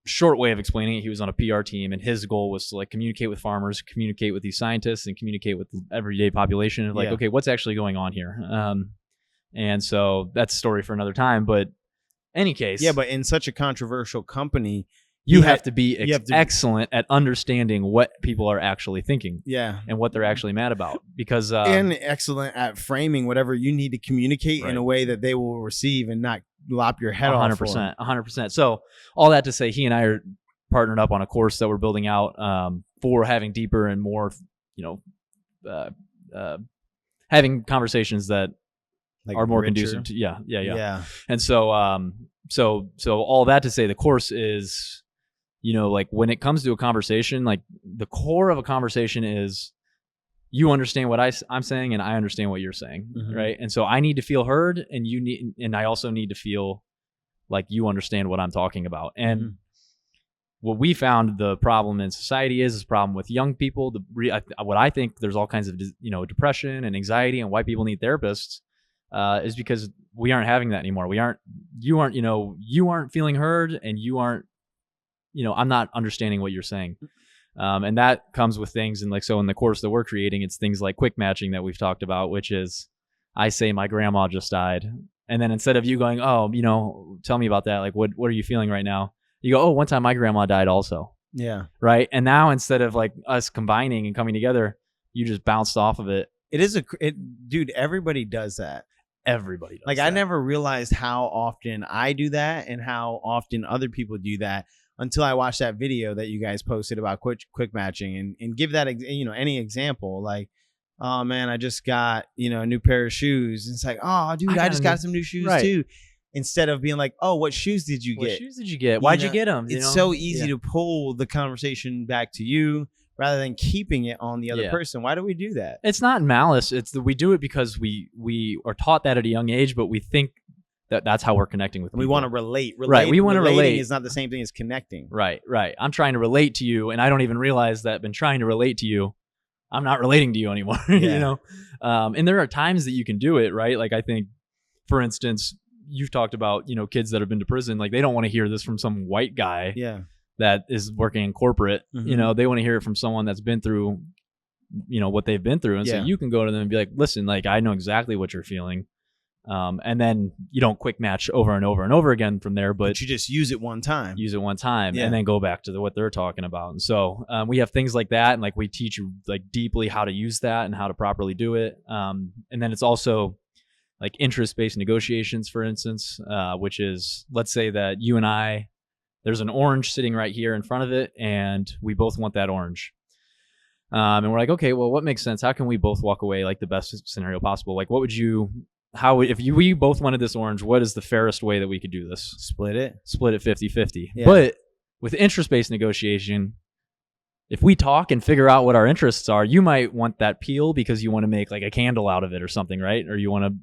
short way of explaining it, he was on a PR team, and his goal was to communicate with farmers, communicate with these scientists, and communicate with the everyday population of okay, what's actually going on here? And so that's a story for another time. But any case, but in such a controversial company, you have to be excellent at understanding what people are actually thinking, and what they're actually mad about, because and excellent at framing whatever you need to communicate in a way that they will receive and not lop your head off. 100%. So all that to say, he and I are partnered up on a course that we're building out for having deeper and more, having conversations that are more conducive to yeah. And so so all that to say, the course is, when it comes to a conversation, the core of a conversation is you understand what I'm saying, and I understand what you're saying, right? And so I need to feel heard, and I also need to feel like you understand what I'm talking about. And what we found the problem in society is problem with young people. What I think there's all kinds of depression and anxiety, and why people need therapists is because we aren't having that anymore. You aren't feeling heard, and you aren't. I'm not understanding what you're saying. And that comes with things. And so in the course that we're creating, it's things like quick matching that we've talked about, which is I say my grandma just died. And then instead of you going, oh, tell me about that. What are you feeling right now? You go, oh, one time my grandma died also. Yeah. Right. And now instead of us combining and coming together, you just bounced off of it. Dude, everybody does that. Everybody does that. I never realized how often I do that and how often other people do that until I watched that video that you guys posted about quick matching, and give that, any example, oh man, I just got, a new pair of shoes. And it's oh dude, I just got some new shoes too. instead of being like, oh, what shoes did you get? What shoes did you get? Why'd you get them? It's so easy to pull the conversation back to you rather than keeping it on the other person. Why do we do that? It's not malice. We do it because we are taught that at a young age, but we think that's how we're connecting with people. We want to relate. Right. We want to relate. Is not the same thing as connecting. Right. I'm trying to relate to you, and I don't even realize that I've been trying to relate to you. I'm not relating to you anymore. You know? And there are times that you can do it, right? Like, I think, for instance, you've talked about, kids that have been to prison. Like, they don't want to hear this from some white guy that is working in corporate. Mm-hmm. They want to hear it from someone that's been through, what they've been through. And so you can go to them and be like, listen, like, I know exactly what you're feeling. And then you don't quick match over and over and over again from there, but you just use it one time. And then go back to what they're talking about. And so we have things like that, and like we teach you like deeply how to use that and how to properly do it. And then it's also like interest-based negotiations, for instance, which is, let's say that you and I, there's an orange sitting right here in front of it, and we both want that orange. And we're like, okay, well, what makes sense? How can we both walk away like the best scenario possible? Like, what would you... we both wanted this orange, what is the fairest way that we could do this? Split it 50-50. But with interest-based negotiation, if we talk and figure out what our interests are, you might want that peel because you want to make like a candle out of it or something, right? Or you want to,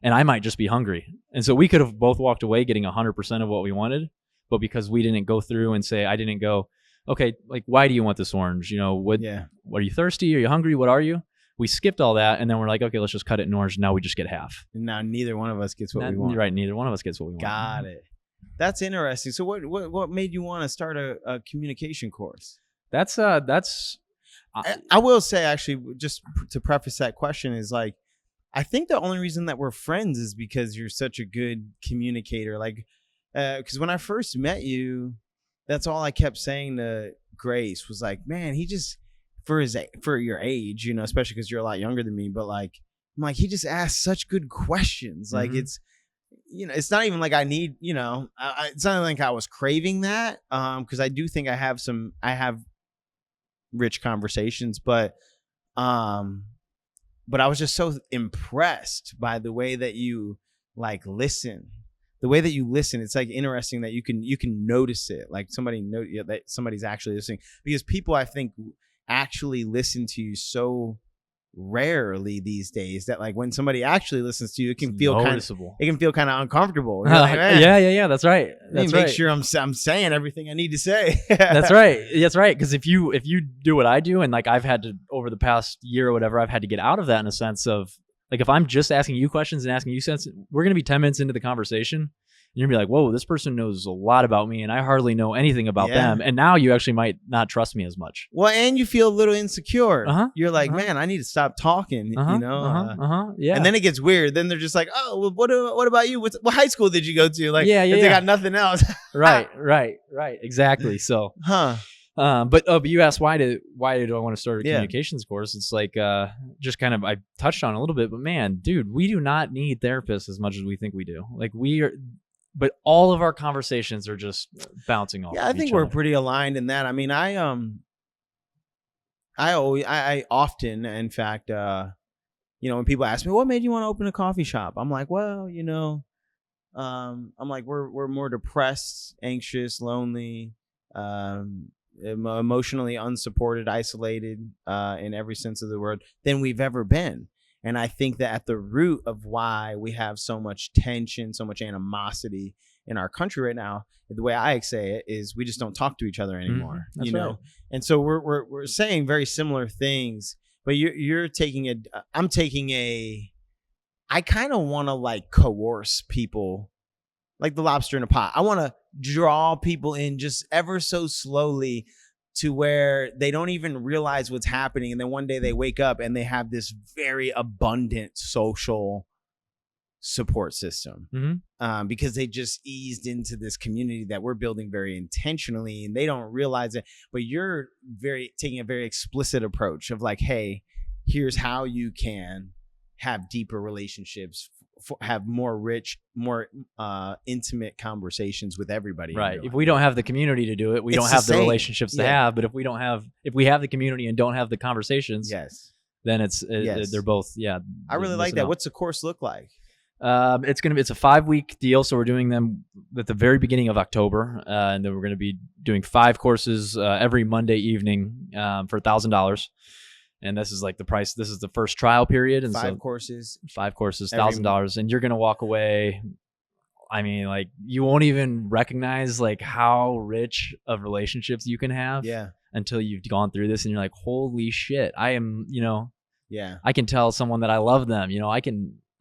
and I might just be hungry. And so we could have both walked away getting 100% of what we wanted, but because we didn't go through and say, I didn't go, okay, like, why do you want this orange? What are you thirsty? Are you hungry? What are you? We skipped all that, and then we're like, okay, let's just cut it in orange. Now we just get half. Now neither one of us gets what we want. Right, neither one of us gets what we want. Got it. That's interesting. So what made you want to start a communication course? I will say, actually, just to preface that question, is like, I think the only reason that we're friends is because you're such a good communicator. Like, because when I first met you, that's all I kept saying to Grace was like, man, he just... for your age, especially because you're a lot younger than me, but like, I'm like, he just asks such good questions. Like, it's, it's not even like I need, it's not like I was craving that. Cause I do think I have rich conversations, but I was just so impressed by the way that you like listen. The way that you listen, it's like interesting that you can notice it. Like that somebody's actually listening, because people, I think, actually listen to you so rarely these days that like when somebody actually listens to you, it can feel noticeable. It can feel kind of uncomfortable. Like, yeah, that's right. Make sure I'm saying everything I need to say. That's right. Because if you do what I do, and like I've had to, over the past year or whatever, I've had to get out of that in a sense of like, if I'm just asking you questions and asking you sense, we're gonna be 10 minutes into the conversation. You're gonna be like, whoa, this person knows a lot about me, and I hardly know anything about them. And now you actually might not trust me as much. Well, and you feel a little insecure. You're like, man, I need to stop talking. Yeah. And then it gets weird. Then they're just like, oh, well, what about you? What high school did you go to? Like, they got nothing else. Right. Exactly. So, but you asked why do I want to start a communications course? It's like just kind of I touched on a little bit, but man, dude, we do not need therapists as much as we think we do. Like but all of our conversations are just bouncing off. Yeah, I think we're pretty aligned in that. I mean, I often, in fact, when people ask me, what made you want to open a coffee shop? I'm like, well, I'm like, we're more depressed, anxious, lonely, emotionally unsupported, isolated, in every sense of the word than we've ever been. And I think that at the root of why we have so much tension, so much animosity in our country right now, the way I say it is we just don't talk to each other anymore, Right. And so we're saying very similar things, but you're taking I kind of want to like coerce people like the lobster in a pot. I want to draw people in just ever so slowly to where they don't even realize what's happening. And then one day they wake up and they have this very abundant social support system, because they just eased into this community that we're building very intentionally, and they don't realize it. But you're taking a very explicit approach of like, hey, here's how you can have deeper relationships, have more rich, more intimate conversations with everybody. Right. If we don't have the community to do it, we don't have the relationships to have. But if we have the community and don't have the conversations, then they're both. Yeah. I really like that. What's the course look like? It's a 5-week deal, so we're doing them at the very beginning of October, and then we're going to be doing 5 courses every Monday evening for $1,000. And this is like the price. This is the first trial period, and 5 courses, $1,000, and you're going to walk away. I mean, like, you won't even recognize like how rich of relationships you can have until you've gone through this, and you're like, holy shit, I am, I can tell someone that I love them.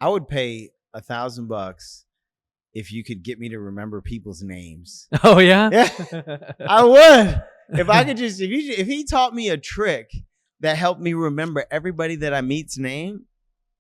I would pay $1,000 if you could get me to remember people's names. Oh yeah? Yeah. I would. If I could just, if he taught me a trick that helped me remember everybody that I meet's name,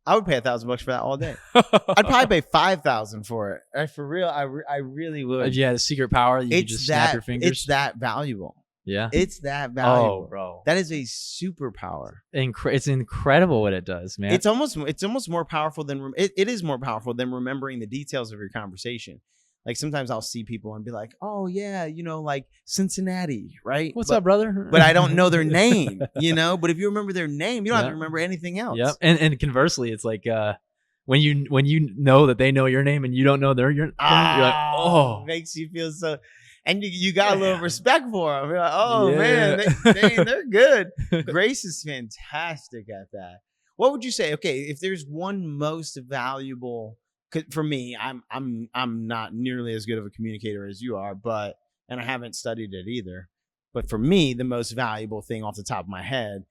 I would pay $1,000 for that all day. I'd probably pay $5,000 for it. For real, I really would. Yeah, the secret power. You just snap your fingers. It's that valuable. Yeah, it's that valuable. Oh, bro, that is a superpower. It's incredible what it does, man. It's almost more powerful than it is more powerful than remembering the details of your conversation. Like, sometimes I'll see people and be like, oh yeah, like Cincinnati, right? What's up, brother? But I don't know their name, But if you remember their name, you don't have to remember anything else. Yep. And conversely, it's like when you know that they know your name and you don't know their you're like, oh, it makes you feel so. And you got a little respect for them. You're like, oh man, they're good. Grace is fantastic at that. What would you say? Okay, if there's one most valuable. For me, I'm not nearly as good of a communicator as you are, and I haven't studied it either. But for me, the most valuable thing off the top of my head,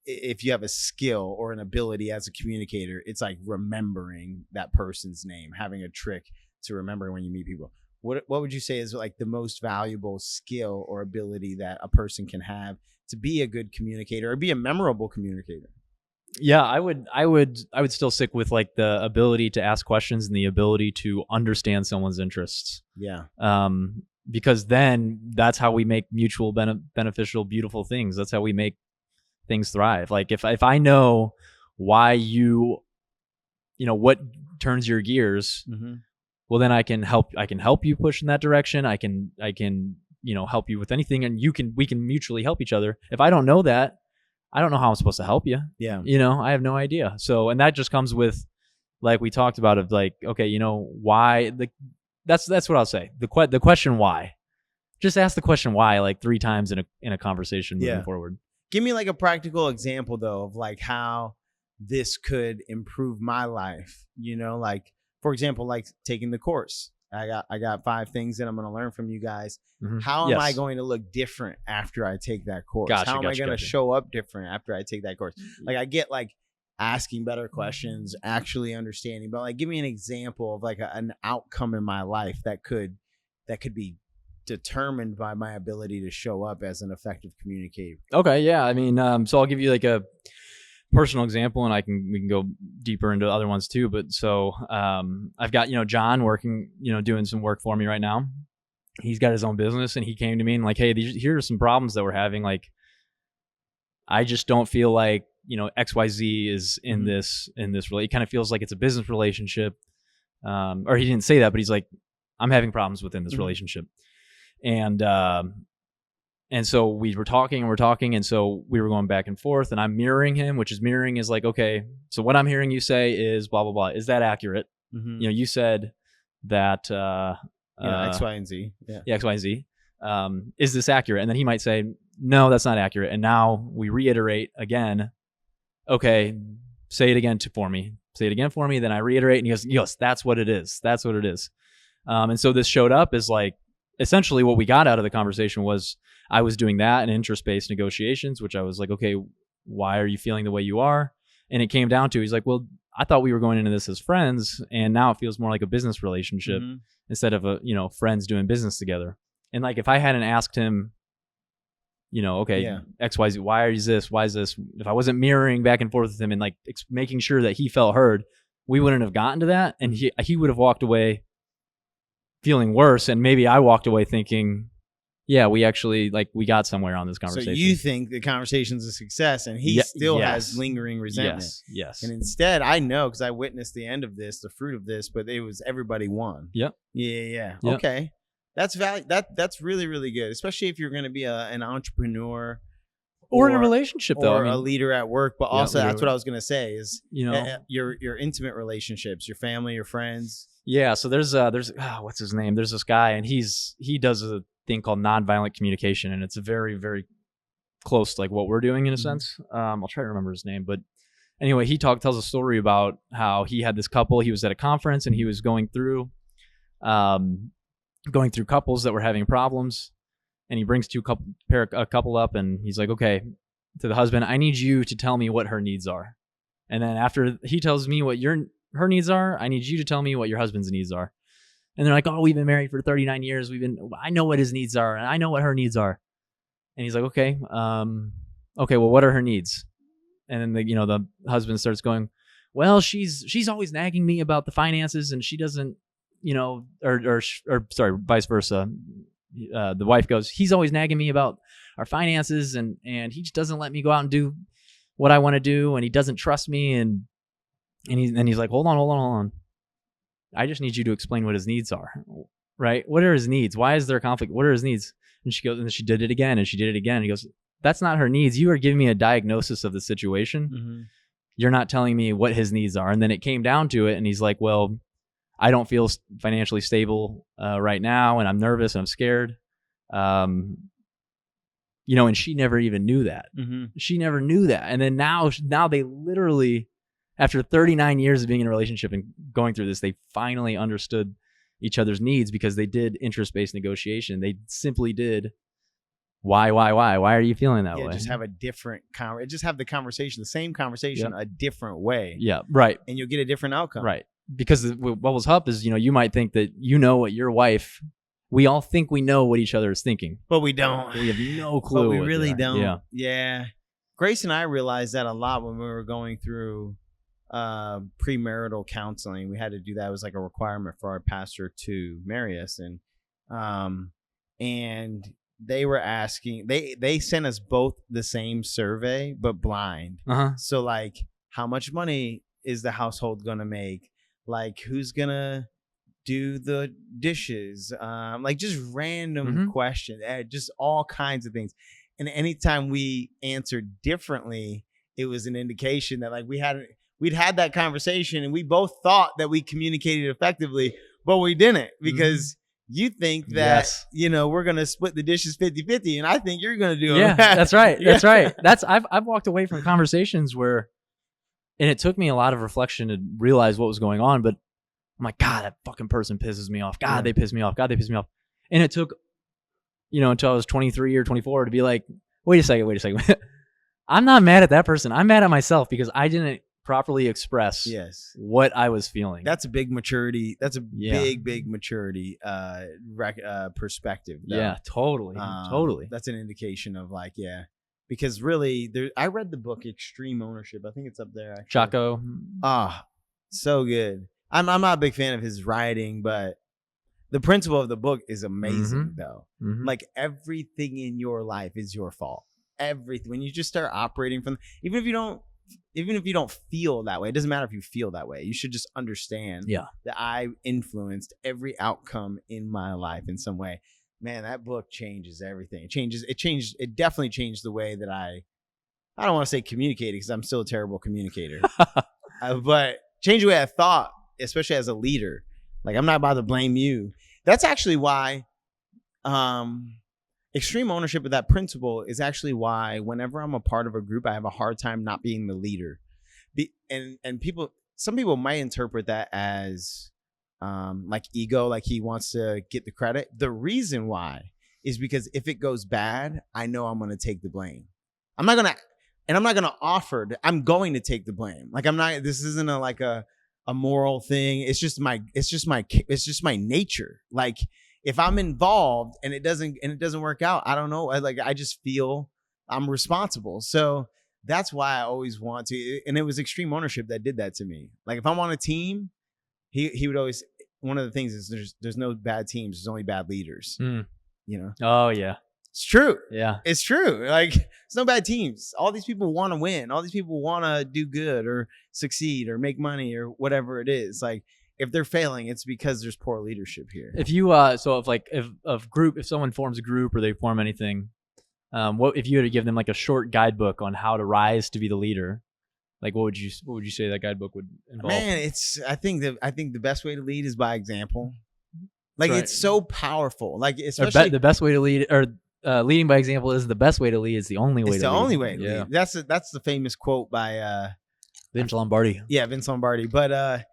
if you have a skill or an ability as a communicator, it's like remembering that person's name, having a trick to remember when you meet people. What would you say is like the most valuable skill or ability that a person can have to be a good communicator or be a memorable communicator? Yeah, I would still stick with like the ability to ask questions and the ability to understand someone's interests. Yeah. Because then that's how we make mutual beneficial, beautiful things. That's how we make things thrive. Like if I know why what turns your gears, well, then I can help you push in that direction. I can help you with anything, and we can mutually help each other. If I don't know that, I don't know how I'm supposed to help you. Yeah. I have no idea. So, and that just comes with, like we talked about, of like, okay, why that's what I'll say. The question why. Just ask the question why like 3 times in a conversation moving forward. Give me like a practical example though of like how this could improve my life. Like, for example, like taking the course. I got 5 things that I'm going to learn from you guys. Mm-hmm. How am I going to look different after I take that course? How am I going to show up different after I take that course? Like, I get like asking better questions, actually understanding, but like, give me an example of like an outcome in my life that could be determined by my ability to show up as an effective communicator. Okay. Yeah. I mean, so I'll give you like a personal example, and we can go deeper into other ones too. But so I've got John working, doing some work for me right now. He's got his own business, and he came to me and like, hey, here are some problems that we're having. Like, I just don't feel like XYZ is in this it kind of feels like it's a business relationship. Or he didn't say that, but he's like, I'm having problems within this relationship, and so we were talking, and so we were going back and forth, and I'm mirroring him, which is mirroring is like, okay, so what I'm hearing you say is blah, blah, blah. Is that accurate? Mm-hmm. You said that, X, Y, and Z. Yeah, X, Y, and Z. Is this accurate? And then he might say, no, that's not accurate. And now we reiterate again. Okay, say it again for me. Say it again for me. Then I reiterate, and he goes, yes, that's what it is. That's what it is. And so this showed up as like, essentially what we got out of the conversation was I was doing that in interest-based negotiations, which I was like, okay, why are you feeling the way you are? And it came down to, he's like, well, I thought we were going into this as friends, and now it feels more like a business relationship instead of friends doing business together. And like, if I hadn't asked him, okay, X, Y, Z, why is this? Why is this? If I wasn't mirroring back and forth with him and like making sure that he felt heard, we wouldn't have gotten to that. And he would have walked away feeling worse. And maybe I walked away thinking, yeah, we actually we got somewhere on this conversation. So you think the conversation's a success, and he still has lingering resentment. Yes. And instead, I know, because I witnessed the end of this, the fruit of this, but it was everybody won. Yep. Yeah. Yep. Okay. That's really, really good, especially if you're going to be an entrepreneur or in a relationship, though. Or a leader at work, but also that's what I was going to say is, your intimate relationships, your family, your friends. Yeah. So there's what's his name? There's this guy, and he does a thing called nonviolent communication, and it's very, very close to like what we're doing in a sense. I'll try to remember his name, but anyway, he tells a story about how he had this couple. He was at a conference and he was going through couples that were having problems, and he brings a couple up, and he's like, okay, to the husband, I need you to tell me what her needs are, and then after he tells me what her needs are, I need you to tell me what your husband's needs are. And they're like, oh, we've been married for 39 years. I know what his needs are, and I know what her needs are. And he's like, okay, well, what are her needs? And then the husband starts going, well, she's always nagging me about the finances, and she doesn't, or sorry, vice versa. The wife goes, he's always nagging me about our finances, and he just doesn't let me go out and do what I want to do, and he doesn't trust me, and he's like, hold on. I just need you to explain what his needs are, right? What are his needs? Why is there a conflict? What are his needs? And she goes, and she did it again, and she did it again. And he goes, that's not her needs. You are giving me a diagnosis of the situation. Mm-hmm. You're not telling me what his needs are. And then it came down to it, and he's like, well, I don't feel financially stable right now, and I'm nervous and I'm scared. And she never even knew that. Mm-hmm. She never knew that. And then now they literally, after 39 years of being in a relationship and going through this, they finally understood each other's needs because they did interest-based negotiation. They simply did. Why are you feeling that way? Just have a different just have the same conversation, a different way. Yeah, right. And you'll get a different outcome. Right. Because what was up is, you might think that what your wife, we all think we know what each other is thinking. But we don't. We have no clue. But we really don't. Yeah. Yeah. Grace and I realized that a lot when we were going through premarital counseling. We had to do that. It was like a requirement for our pastor to marry us. And they were asking, they sent us both the same survey, but blind. Uh-huh. So like, how much money is the household going to make? Like, who's going to do the dishes? Like just random questions, just all kinds of things. And anytime we answered differently, it was an indication that like we'd had that conversation and we both thought that we communicated effectively, but we didn't because you think that, we're going to split the dishes 50-50 and I think you're going to do it. Yeah, that's right. That's right. I've walked away from conversations where, and it took me a lot of reflection to realize what was going on, but I'm like, God, that fucking person pisses me off. God, they piss me off. God, they piss me off. And it took, until I was 23 or 24 to be like, wait a second. I'm not mad at that person. I'm mad at myself because I didn't properly express what I was feeling. That's a big maturity. That's a big maturity perspective. Though. Yeah, totally. That's an indication of like, because really, I read the book Extreme Ownership. I think it's up there. Actually. Chaco. So good. I'm not a big fan of his writing, but the principle of the book is amazing though. Mm-hmm. Like everything in your life is your fault. Everything. When you just start operating from, even if you don't feel that way, it doesn't matter if you feel that way. You should just understand that I influenced every outcome in my life in some way. Man, that book changes everything. It definitely changed the way that I don't want to say communicated because I'm still a terrible communicator, but changed the way I thought, especially as a leader. Like, I'm not about to blame you. That's actually why extreme ownership of that principle is actually why whenever I'm a part of a group, I have a hard time not being the leader. And some people might interpret that as like ego, like he wants to get the credit. The reason why is because if it goes bad, I know I'm going to take the blame. I'm not going to offer. I'm going to take the blame. Like this isn't a moral thing. It's just my nature. Like if I'm involved and it doesn't work out, I don't know. I just feel I'm responsible. So that's why I always want to. And it was extreme ownership that did that to me. Like if I'm on a team, he would always. One of the things is there's no bad teams. There's only bad leaders. Oh yeah. It's true. Yeah. It's true. Like, there's no bad teams. All these people want to win. All these people want to do good or succeed or make money or whatever it is. Like, if they're failing, it's because there's poor leadership here. If you if someone forms a group or they form anything, What if you had to give them like a short guidebook on how to rise to be the leader? Like, what would you say that guidebook would involve? Man, I think the best way to lead is by example. Like, right. It's so powerful. Like, especially the best way to lead, or leading by example is the best way to lead. It's the only way. It's the only way to lead. That's the famous quote by Vince Lombardi. Yeah, Vince Lombardi. But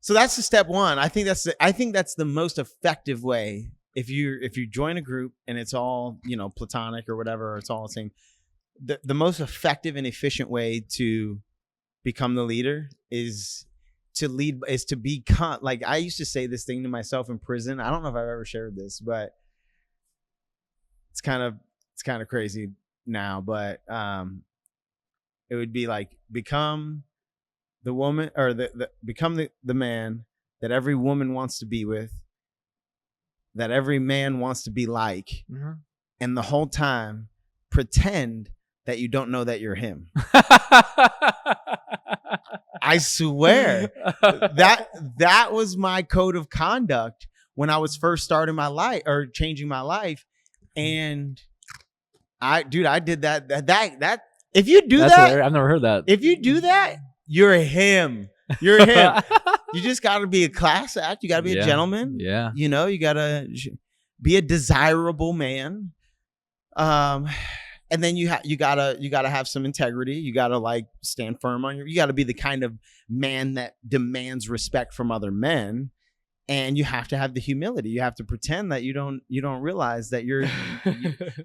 so that's the step one. I think that's the most effective way. If you join a group and it's all, platonic or whatever, or it's all the same, the most effective and efficient way to become the leader is to become, like, I used to say this thing to myself in prison. I don't know if I've ever shared this, but it's kind of crazy now, but it would be like, become the woman, or become the man that every woman wants to be with, that every man wants to be like, and the whole time pretend that you don't know that you're him. I swear that was my code of conduct when I was first starting my life, or changing my life. And I did that. If you do that, hilarious. I've never heard that. If you do that, you're him. You're him. You just got to be a class act. You got to be a gentleman. Yeah. You got to be a desirable man. And then you gotta have some integrity. You gotta, like, stand firm on you gotta be the kind of man that demands respect from other men. And you have to have the humility. You have to pretend that you don't realize that you're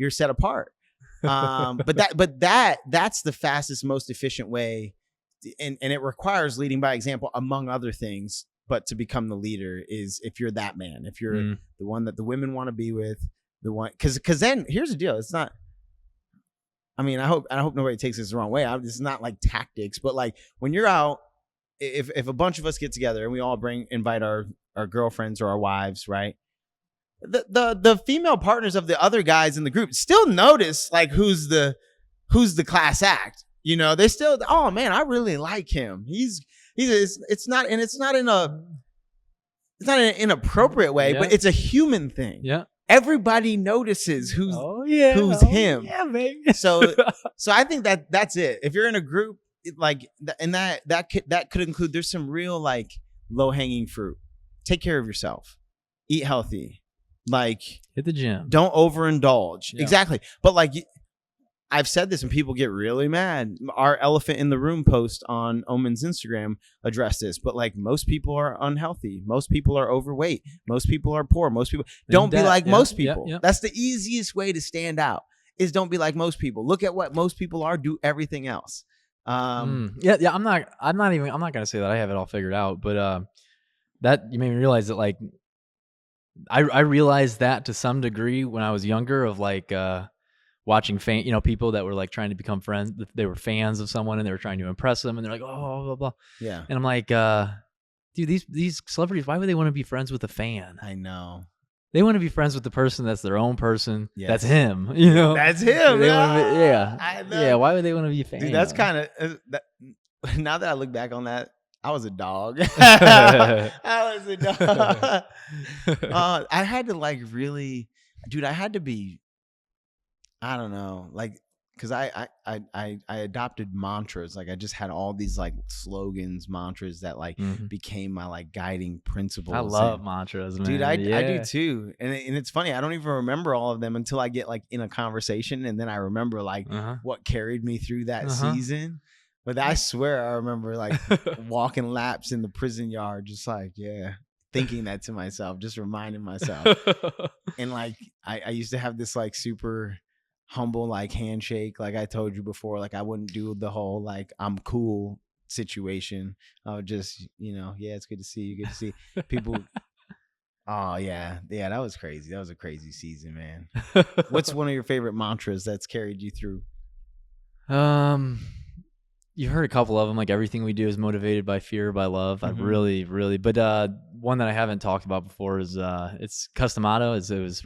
set apart. But that's the fastest, most efficient way. And it requires leading by example, among other things. But to become the leader is, if you're that man, if you're the one that the women want to be with, the one, because then here's the deal. It's not, I mean, I hope nobody takes this the wrong way. This is not like tactics, but like, when you're out, if a bunch of us get together and we all invite our girlfriends or our wives, right? The female partners of the other guys in the group still notice, like, who's the class act. They still, oh man, I really like him. It's not in an inappropriate way, but it's a human thing. Yeah. Everybody notices who's him. Yeah, baby. So I think that's it. If you're in a group, like, and that could include, there's some real, like, low hanging fruit. Take care of yourself. Eat healthy. Like, hit the gym. Don't overindulge. Yeah. Exactly. But, like, I've said this and people get really mad. Our elephant in the room post on Omen's Instagram addressed this, but, like, most people are unhealthy. Most people are overweight. Most people are poor. Most people don't be like most people. Yeah. That's the easiest way to stand out, is don't be like most people. Look at what most people are. Do everything else. I'm not gonna say that I have it all figured out, but that you made me realize that, like, I realized that to some degree when I was younger, of, like, watching people that were, like, trying to become friends. They were fans of someone and they were trying to impress them, and they're like, oh, blah blah. Yeah. And I'm like, dude, these celebrities, why would they want to be friends with a fan? I know. They want to be friends with the person that's their own person. Yes. That's him. That's him. I know. Yeah. Why would they want to be a fan? Dude, that's kind of now that I look back on that, I was a dog. I was a dog. I had to, like, really, dude. I had to be, I don't know, like, because I adopted mantras. Like, I just had all these, like, slogans, mantras that, like, became my, like, guiding principles. I love mantras, man. Dude, I do too. And it's funny, I don't even remember all of them until I get, like, in a conversation, and then I remember, like, what carried me through that season. But I swear I remember, like, walking laps in the prison yard, just like, thinking that to myself, just reminding myself. And, like, I used to have this, like, super humble, like, handshake, like I told you before. Like, I wouldn't do the whole, like, I'm cool situation. I would just, it's good to see you, good to see people. Oh yeah, that was crazy. That was a crazy season, man. What's one of your favorite mantras that's carried you through? You heard a couple of them, like, everything we do is motivated by fear, by love. I really, but one that I haven't talked about before is it's Customado. It was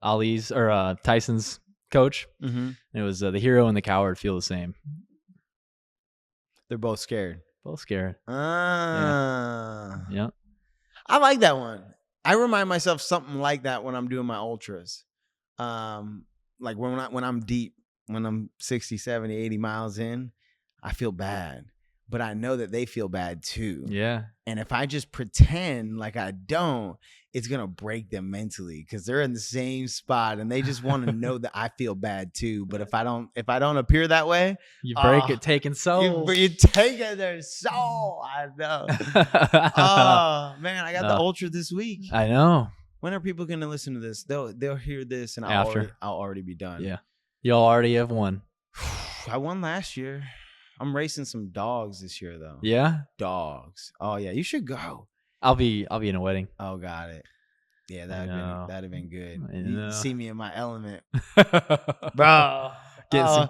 Ali's, or Tyson's coach. And it was the hero and the coward feel the same. They're both scared. Yeah. I like that one. I remind myself something like that when I'm doing my ultras. like when I'm deep, when I'm 60, 70, 80 miles in, I feel bad. But I know that they feel bad too. Yeah. And if I just pretend like I don't, it's going to break them mentally because they're in the same spot and they just want to know that I feel bad too. But if I don't appear that way, you break it taking souls. You take it their soul. I know. Oh man, I got the Ultra this week. I know. When are people going to listen to this? They'll hear this and I'll already be done. Yeah. You'll already have won. I won last year. I'm racing some dogs this year though. Yeah? Dogs. Oh yeah, you should go. I'll be in a wedding. Oh, got it. Yeah, that'd have been good. You see me in my element. Bro.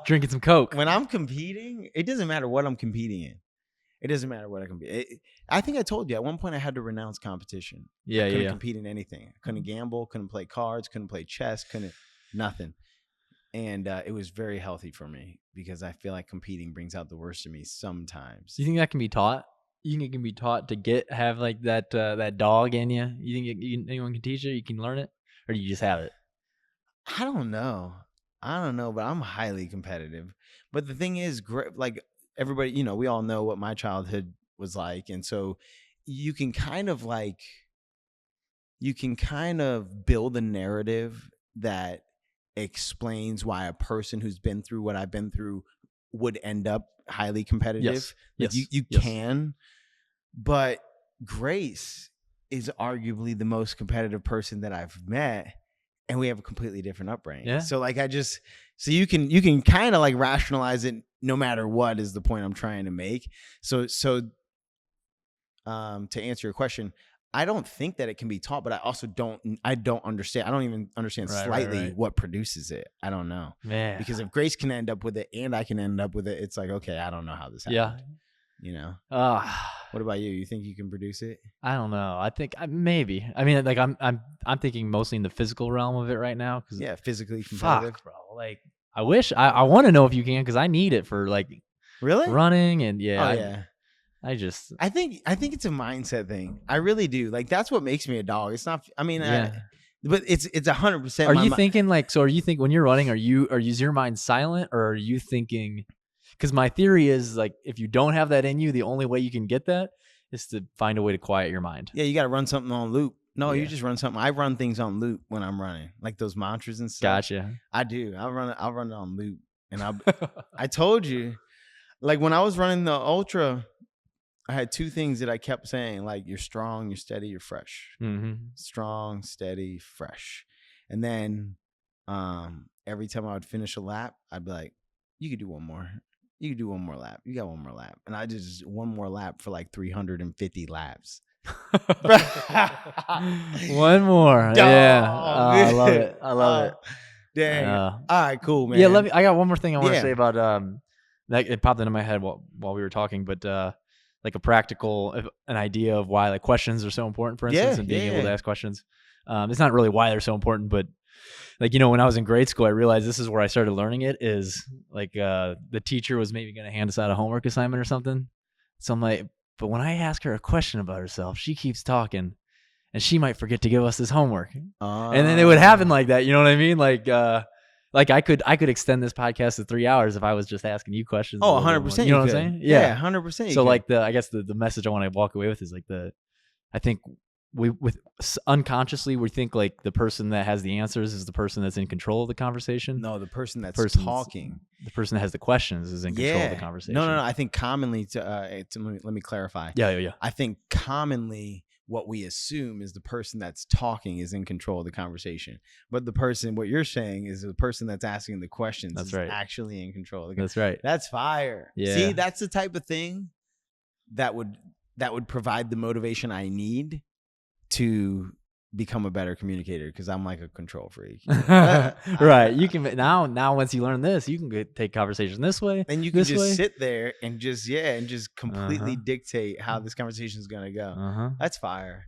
Drinking some Coke. When I'm competing, it doesn't matter what I'm competing in. It doesn't matter what I compete. I think I told you at one point I had to renounce competition. Yeah, I couldn't compete in anything. I couldn't gamble, couldn't play cards, couldn't play chess, nothing. And it was very healthy for me because I feel like competing brings out the worst in me sometimes. Do you think that can be taught? You think it can be taught to have like that dog in you? You think anyone can teach it? You can learn it, or do you just have it? I don't know, but I'm highly competitive. But the thing is, like everybody, we all know what my childhood was like, and so you can kind of build a narrative that explains why a person who's been through what I've been through would end up highly competitive. Yes. You can, but Grace is arguably the most competitive person that I've met, and we have a completely different upbringing. Yeah. So like you can kind of like rationalize it no matter what is the point I'm trying to make. So to answer your question, I don't think that it can be taught, but I also don't understand. I don't even understand slightly what produces it. I don't know. Man. Because if Grace can end up with it and I can end up with it, it's like, okay, I don't know how this happened. Yeah. What about you? You think you can produce it? I don't know. I think maybe. I mean, like I'm thinking mostly in the physical realm of it right now. Yeah, physically competitive. Fuck, bro. Like I wish I want to know if you can, because I need it for like running and I think it's a mindset thing. I really do. Like that's what makes me a dog. It's not. I mean, but it's 100%. Are you thinking like? So are you think when you're running? Is your mind silent, or are you thinking? Because my theory is like if you don't have that in you, the only way you can get that is to find a way to quiet your mind. Yeah, you got to run something on loop. No, you just run something. I run things on loop when I'm running, like those mantras and stuff. Gotcha. I do. I'll run it on loop, and I told you, like when I was running the Ultra. I had two things that I kept saying, like you're strong, you're steady, you're fresh. Mm-hmm. Strong, steady, fresh. And then every time I would finish a lap, I'd be like, you could do one more. You could do one more lap. You got one more lap. And I just one more lap for like 350 laps. One more. Dog. Yeah. I love it. I love it. Dang. All right, cool, man. Yeah, I got one more thing I want to say about that. It popped into my head while we were talking, but like an idea of why like questions are so important, for instance, and being able to ask questions. It's not really why they're so important, but like, when I was in grade school, I realized this is where I started learning it is like, the teacher was maybe going to hand us out a homework assignment or something. So I'm like, but when I ask her a question about herself, she keeps talking and she might forget to give us this homework. And then it would happen like that. You know what I mean? Like I could extend this podcast to 3 hours if I was just asking you questions. Oh, 100%. You know what I'm saying? Yeah, 100%. So like I guess the message I want to walk away with is like I think unconsciously we think like the person that has the answers is the person that's in control of the conversation. No, the person that's talking. The person that has the questions is in control of the conversation. No. I think commonly let me clarify. Yeah. I think commonly what we assume is the person that's talking is in control of the conversation. But what you're saying is the person that's asking the questions is actually in control of the conversation. That's right. That's fire. Yeah. See, that's the type of thing that would provide the motivation I need to become a better communicator, because I'm like a control freak. Right. You can now once you learn this, you can take conversation this way. And you can just sit there and just completely dictate how this conversation is gonna go. That's fire.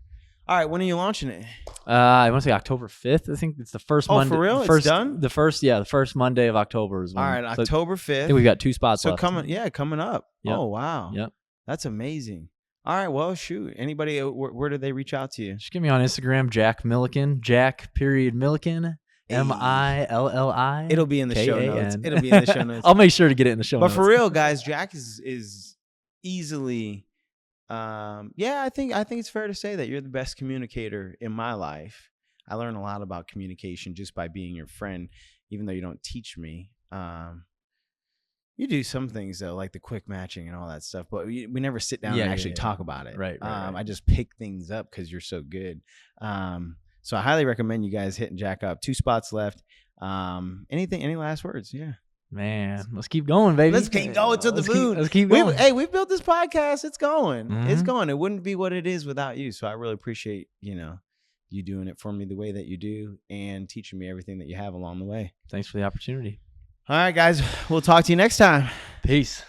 All right, when are you launching it? I want to say October 5th. I think it's the first Monday. Oh, for real? It's done? The first Monday of October is when. All right, October 5th. I think we got 2 spots left. Coming up. Yep. Oh, wow. Yep. That's amazing. All right, well, shoot. Anybody, where do they reach out to you? Just give me on Instagram, Jack Millikan, Jack.Millikan, Milli. It'll be in the show notes. It'll be in the show notes. I'll make sure to get it in the show notes. But for real, guys, Jack is easily, I think it's fair to say that you're the best communicator in my life. I learn a lot about communication just by being your friend, even though you don't teach me. You do some things though, like the quick matching and all that stuff, but we never sit down and actually talk about it. Right. I just pick things up because you're so good. So I highly recommend you guys hitting Jack up. 2 spots left. Any last words? Yeah. Man, let's keep going, baby. Let's keep going to the moon. Let's keep going. We've built this podcast. It's going. Mm-hmm. It's going. It wouldn't be what it is without you. So I really appreciate, you doing it for me the way that you do and teaching me everything that you have along the way. Thanks for the opportunity. All right, guys. We'll talk to you next time. Peace.